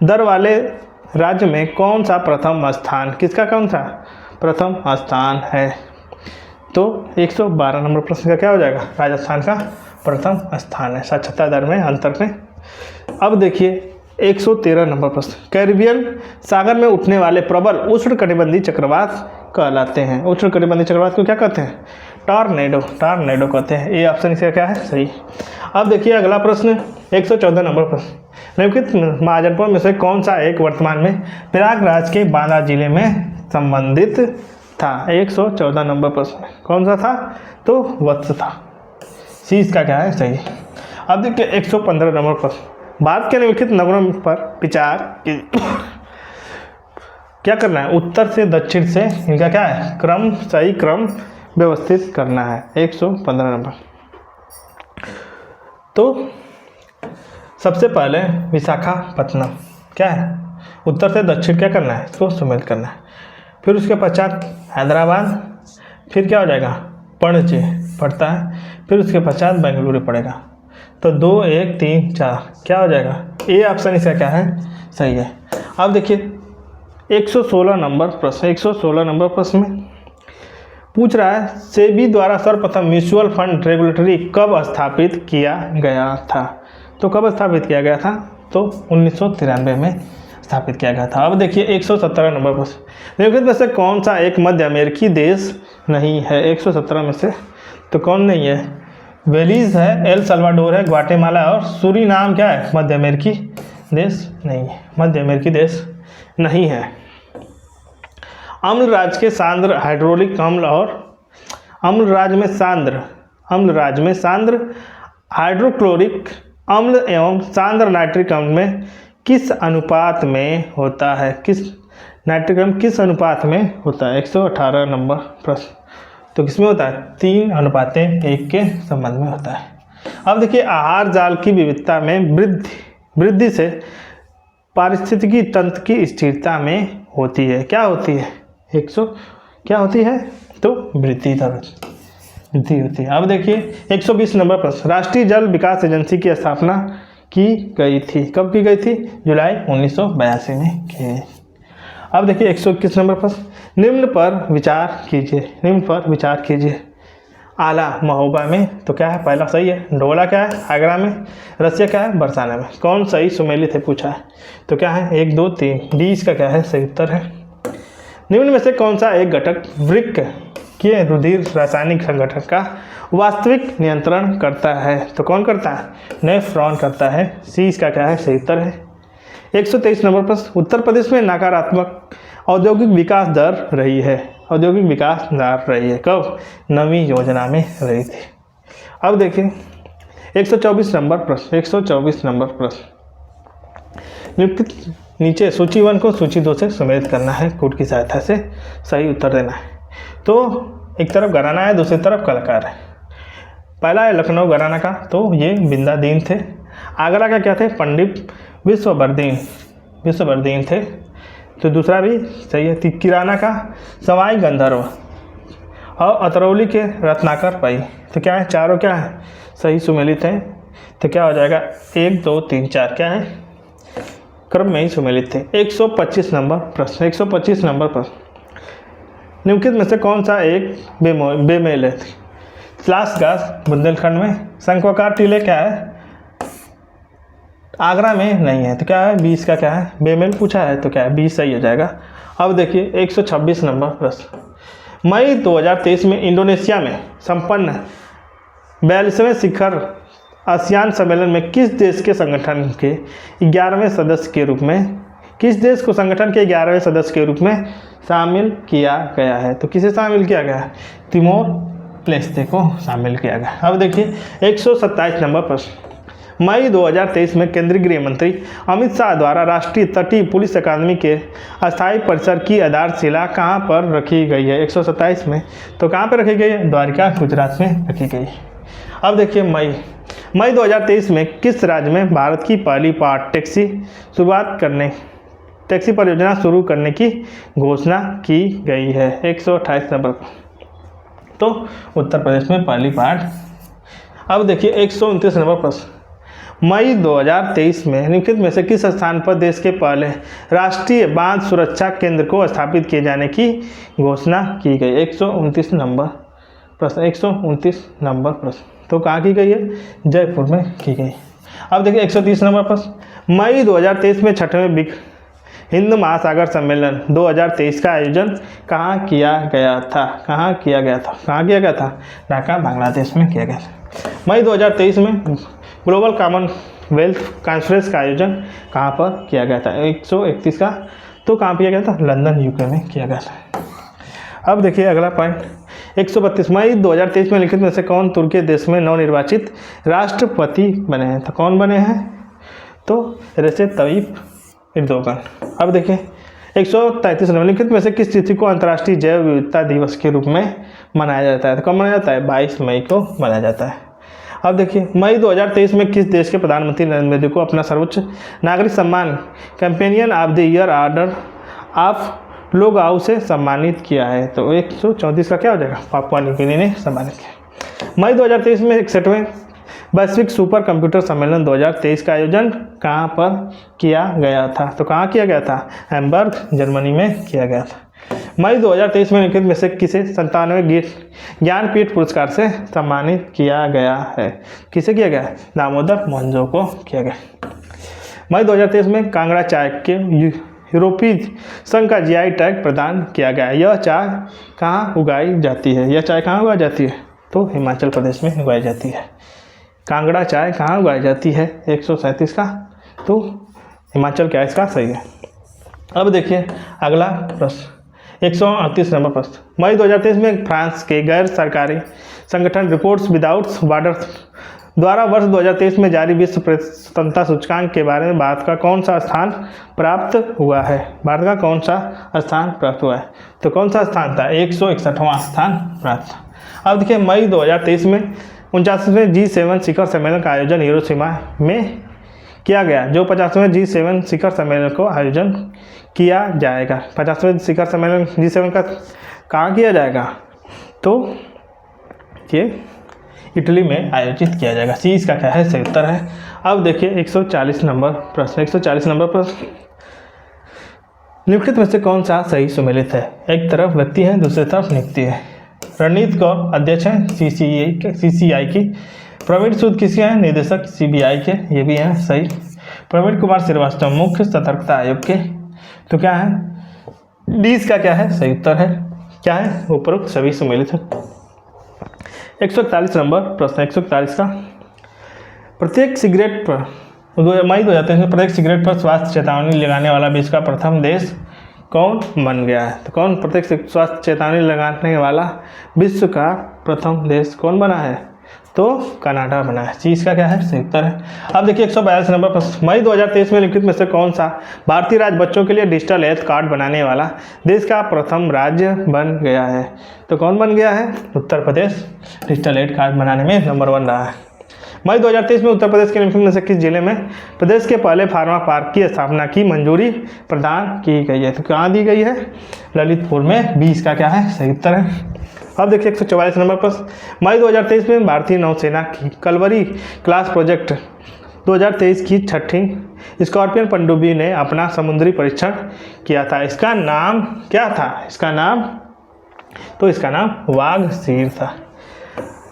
दर वाले राज्य में कौन सा प्रथम स्थान, किसका कौन सा प्रथम स्थान है? तो 112 नंबर प्रश्न का क्या हो जाएगा? राजस्थान का प्रथम स्थान है साक्षरता दर में, अंतर में। अब देखिए 113 नंबर प्रश्न, कैरिबियन सागर में उठने वाले प्रबल उष्णकटिबंधीय चक्रवात कहलाते हैं। उष्णकटिबंधीय चक्रवात को क्या कहते हैं? टॉर्नेडो कहते हैं। ये ऑप्शन इसका क्या है? सही। अब देखिए अगला प्रश्न 114 नंबर प्रश्न, निम्नलिखित महाजनपदों में से कौन सा एक वर्तमान में प्रयागराज के बांदा जिले में संबंधित था? 114 नंबर प्रश्न कौन सा था? तो वत्स था। सी इसका क्या है? सही। अब देखिए 115 नंबर पर भारत के निम्नलिखित नगरों पर विचार क्या करना है, उत्तर से दक्षिण से इनका क्या है क्रम, सही क्रम व्यवस्थित करना है। 115 नंबर। तो सबसे पहले विशाखापत्तनम क्या है, उत्तर से दक्षिण क्या करना है, इसको सम्मिलित करना है। फिर उसके पश्चात हैदराबाद, फिर क्या हो जाएगा पणजी पड़ता है, फिर उसके पश्चात बेंगलुरु पड़ेगा। तो 2 1 3 4 क्या हो जाएगा, ए ऑप्शन इसका क्या है सही है। अब देखिए 116 नंबर प्रश्न, 116 नंबर प्रश्न में पूछ रहा है सेबी द्वारा सर्वप्रथम म्यूचुअल फंड रेगुलेटरी कब स्थापित किया गया था। तो कब स्थापित किया गया था, तो 1993 में स्थापित किया गया था। अब देखिए 117 नंबर प्रश्न, निम्नलिखित में से कौन सा एक मध्य अमेरिकी देश नहीं है। 117 में से तो कौन नहीं है, बेलीज है, एल सल्वाडोर है, ग्वाटेमाला और सूरीनाम क्या है मध्य अमेरिकी देश नहीं है, मध्य अमेरिकी देश नहीं है। अम्ल राज के सांद्र हाइड्रोलिक अम्ल और अम्ल राज में सांद्र हाइड्रोक्लोरिक अम्ल एवं सांद्र नाइट्रिक अम्ल में किस अनुपात में होता है, किस नाइट्रिक अम्ल किस अनुपात में होता है। 118 नंबर प्रश्न, तो किसमें होता है 3:1 के संबंध में होता है। अब देखिए आहार जाल की विविधता में वृद्धि से पारिस्थितिकी तंत्र की स्थिरता में होती है, क्या होती है 100 क्या होती है, तो वृद्धि होती है। अब देखिए 120 नंबर प्रश्न, राष्ट्रीय जल विकास एजेंसी की स्थापना की गई थी, कब की गई थी, जुलाई 1982 में की गई। अब देखिए 121 नंबर प्रश्न, निम्न पर विचार कीजिए। आला महोबा में तो क्या है, पहला सही है, ढोला क्या है आगरा में, रसिया क्या है बरसाना में, कौन सही सुमेलित है पूछा है, तो क्या है 1 2 3 डी इसका क्या है सही उत्तर है। निम्न में से कौन सा एक घटक वृक्क के रुधिर रासायनिक संगठन का वास्तविक नियंत्रण करता है, तो कौन करता है, नेफ्रॉन करता है, सी इसका क्या है सही उत्तर है। 123 नंबर प्रश्न, उत्तर प्रदेश में नकारात्मक औद्योगिक विकास दर रही है, कब, नवीं योजना में रही थी। अब देखिए 124 नंबर प्रश्न, नीचे सूची 1 को सूची 2 से सम्मिलित करना है, कूट की सहायता से सही उत्तर देना है। तो एक तरफ घराना है, दूसरी तरफ कलाकार है। पहला है लखनऊ घराना का, तो ये बिंदादीन थे। आगरा का क्या थे, पंडित विश्ववर्धीन थे, तो दूसरा भी सही है। किराना का सवाई गंधर्व और अतरौली के रत्नाकर पई, तो क्या है चारों क्या है सही सुमेलित हैं, तो क्या हो जाएगा 1 2 3 4 क्या है क्रम में ही सुमेलित थे। 125 नंबर प्रश्न, निम्नलिखित में से कौन सा एक बेमेल है, स्लास घास बुंदेलखंड में, शंक्वाकार टीले क्या है आगरा में नहीं है, तो क्या है 20 का क्या है बेमेल पूछा है, तो क्या है 20 सही हो जाएगा। अब देखिए 126 नंबर प्रश्न, मई 2023 में इंडोनेशिया में संपन्न 42वें शिखर आसियान सम्मेलन में किस देश के संगठन के 11वें सदस्य के रूप में, किस देश को संगठन के 11वें सदस्य के रूप में शामिल किया गया है, तो किसे शामिल किया गया है, तिमोर लेस्ते को शामिल किया गया। अब देखिए 127 नंबर प्रश्न, मई 2023 में केंद्रीय गृह मंत्री अमित शाह द्वारा राष्ट्रीय तटीय पुलिस अकादमी के अस्थायी परिसर की आधारशिला कहां पर रखी गई है। 127 में तो कहां पर रखी गई है, द्वारका गुजरात में रखी गई। अब देखिए मई 2023 में किस राज्य में भारत की पहली पार्ट टैक्सी परियोजना शुरू करने की घोषणा की गई है। 128 नंबर, तो उत्तर प्रदेश में पहली पार्ट। अब देखिए 129 नंबर प्रश्न, मई 2023 में निम्नलिखित में से किस स्थान पर देश के पहले राष्ट्रीय बांध सुरक्षा केंद्र को स्थापित किए जाने की घोषणा की गई। 129 नंबर प्रश्न, तो कहाँ की गई है, जयपुर में की गई। अब देखिए 130 नंबर प्रश्न, मई 2023 में 6वें हिंद महासागर सम्मेलन 2023 का आयोजन कहाँ किया गया था, ढाका बांग्लादेश में किया गया था। मई 2023 में ग्लोबल कॉमनवेल्थ कॉन्फ्रेंस का आयोजन कहाँ पर किया गया था। 131 का तो कहाँ किया गया था, लंदन यूके में किया गया था। अब देखिए अगला पॉइंट, 132 मई 2023 में निम्नलिखित में से कौन तुर्की देश में नवनिर्वाचित राष्ट्रपति बने हैं? तो कौन बने हैं? तो रेसेप तय्यिप एर्दोगन। अब देखिए 133 निम्नलिखित में से किस तिथि को अंतर्राष्ट्रीय जैव विविधता दिवस के रूप में मनाया जाता है? तो कब मनाया जाता है? 22 मई को मनाया जाता है। अब देखिए मई 2023 में किस देश के प्रधानमंत्री नरेंद्र मोदी को अपना सर्वोच्च नागरिक सम्मान companion of the year order of Logohu से सम्मानित किया है? तो 134 का क्या हो जाएगा? पापुआ न्यू गिनी ने सम्मानित किया। मई 2023 में 61वें वैश्विक सुपर कंप्यूटर सम्मेलन 2023 का आयोजन कहाँ पर किया गया था? तो कहाँ किया गया था? हैम्बर्ग जर्मनी में किया गया था। मई 2023 में निम्नलिखित में से किसे 97वें ज्ञानपीठ पुरस्कार से सम्मानित किया गया है? किसे किया गया? दामोदर मोंजो को किया गया। मई 2023 में कांगड़ा चाय के यूरोपीय संघ का जीआई टैग प्रदान किया गया। यह चाय कहाँ उगाई जाती है? यह चाय कहाँ उगाई जाती है? तो हिमाचल प्रदेश में उगाई जाती है। कांगड़ा चाय कहाँ उगाई जाती है? 137 का, तो हिमाचल क्या इसका सही है। अब देखिए अगला प्रश्न 138 नंबर प्रश्न। मई 2023 में फ्रांस के गैर सरकारी संगठन रिपोर्ट्स विदाउट बॉर्डर्स द्वारा वर्ष 2023 में जारी विश्व प्रजातंत्रता सूचकांक के बारे में भारत का कौन सा स्थान प्राप्त हुआ है? भारत का कौन सा स्थान प्राप्त हुआ है? तो कौन सा स्थान था? 161वां स्थान प्राप्त। अब देखिए मई 2023 में 49वें G7 शिखर सम्मेलन का आयोजन हिरोशिमा में किया गया। जो 50वें G7 शिखर सम्मेलन को आयोजन किया जाएगा। 50वें शिखर सम्मेलन G7 का कहाँ किया जाएगा? तो ये इटली में आयोजित किया जाएगा। सी इसका क्या है? सही उत्तर है। अब देखिए 140 नंबर प्रश्न। 140 नंबर प्रश्न निम्नलिखित में से कौन सा सही सुमेलित है? एक तरफ व्यक्ति है, दूसरी तरफ नियुक्ति है। रणनीत कौर अध्यक्ष हैं CCI की। प्रवीण सूद किसके हैं? निदेशक CBI के, ये भी हैं सही। प्रवीण कुमार श्रीवास्तव मुख्य सतर्कता आयोग के। तो क्या है? डी इसका क्या है? सही उत्तर है। क्या है? उपरोक्त सभी सम्मिलित है। 141 नंबर प्रश्न। 141 का प्रत्येक सिगरेट पर मई 2023 में प्रत्येक सिगरेट पर स्वास्थ्य चेतावनी लगाने वाला विश्व का प्रथम देश कौन बन गया है? तो कौन प्रत्येक स्वास्थ्य चेतावनी लगाने वाला विश्व का प्रथम देश कौन बना है? तो कनाडा बना है। चीज़ का क्या है? सही उत्तर है। अब देखिए 142 नंबर प्रश्न। मई 2023 में निम्नलिखित में से कौन सा भारतीय राज्य बच्चों के लिए डिजिटल हेल्थ कार्ड बनाने वाला देश का प्रथम राज्य बन गया है? तो कौन बन गया है? Uttar Pradesh digital health card बनाने में नंबर 1 रहा है। मई 2023 में उत्तर प्रदेश के निम्नलिखित में से किस जिले में प्रदेश के पहले फार्मा पार्क की स्थापना की मंजूरी प्रदान की गई है? तो कहाँ दी गई है? ललितपुर में। 20 का क्या है? सही उत्तर है। अब देखिए 144 नंबर प्रश्न। मई 2023 में भारतीय नौसेना की कलवरी क्लास प्रोजेक्ट 2023 की 6ठी स्कॉर्पियन पनडुब्बी ने अपना समुद्री परीक्षण किया था। इसका नाम क्या था? इसका नाम वाघ सीर था।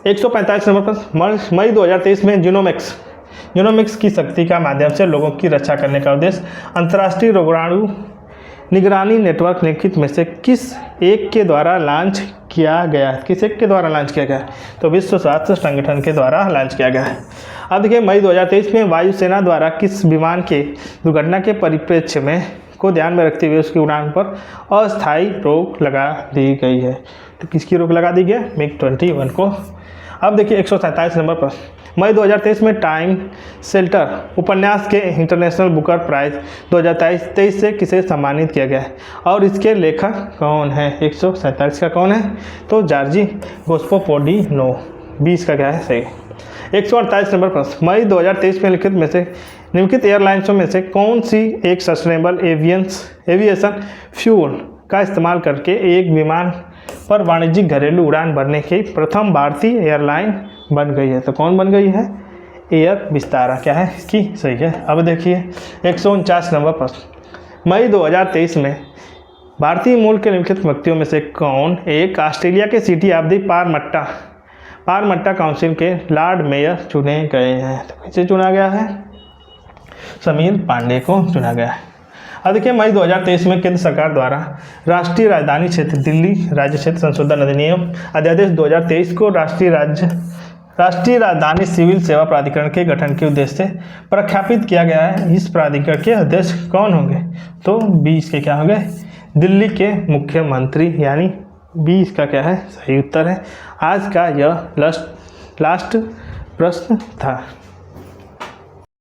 145 नंबर प्रश्न। मई 2023 में जीनोमिक्स की शक्ति का माध्यम से लोगों की रक्षा करने का उद्देश्य अंतर्राष्ट्रीय रोगाणु निगरानी नेटवर्क निम्नलिखित में से किस एक के द्वारा लॉन्च किया गया है? किस एक के द्वारा लॉन्च किया गया है? तो विश्व स्वास्थ्य संगठन के द्वारा लॉन्च किया गया है। अब देखिए मई 2023 में वायुसेना द्वारा किस विमान के दुर्घटना के परिप्रेक्ष्य में को ध्यान में रखते हुए उसकी उड़ान पर अस्थायी रोक लगा दी गई है? तो किसकी रोक लगा दी गई? MiG-21 को। अब देखिए 147 नंबर प्रश्न। मई 2023 में टाइम शेल्टर उपन्यास के इंटरनेशनल बुकर प्राइज 2023 से किसे सम्मानित किया गया है और इसके लेखक कौन है? 147 का कौन है? तो जॉर्जी गोस्पोपोडिनो। 20 का क्या है? सही। 148 नंबर प्रश्न। मई 2023 में लिखित में से निम्नलिखित एयरलाइंसों में से कौन सी एक सस्टेनेबल एविएशन फ्यूल का इस्तेमाल करके एक विमान पर वाणिज्यिक घरेलू उड़ान भरने की प्रथम भारतीय एयरलाइन बन गई है? तो कौन बन गई है? एयर विस्तारा क्या है इसकी? सही है। अब देखिए 149 नंबर प्रश्न। मई 2023 में भारतीय मूल के निम्नलिखित व्यक्तियों में से कौन एक ऑस्ट्रेलिया के सिटी ऑफ द पारमट्टा काउंसिल के लॉर्ड मेयर चुने गए हैं? तो किसे चुना गया है? समीर पांडे को चुना गया है। अब देखिए मई 2023 में केंद्र सरकार द्वारा राष्ट्रीय राजधानी क्षेत्र दिल्ली राज्य क्षेत्र संशोधन अधिनियम अध्यादेश 2023 को राष्ट्रीय राजधानी सिविल सेवा प्राधिकरण के गठन के उद्देश्य से प्रख्यापित किया गया है। इस प्राधिकरण के अध्यक्ष कौन होंगे? तो 20 के क्या होंगे? दिल्ली के मुख्यमंत्री यानी बी इसका क्या है, सही उत्तर है। आज का यह लास्ट प्रश्न था।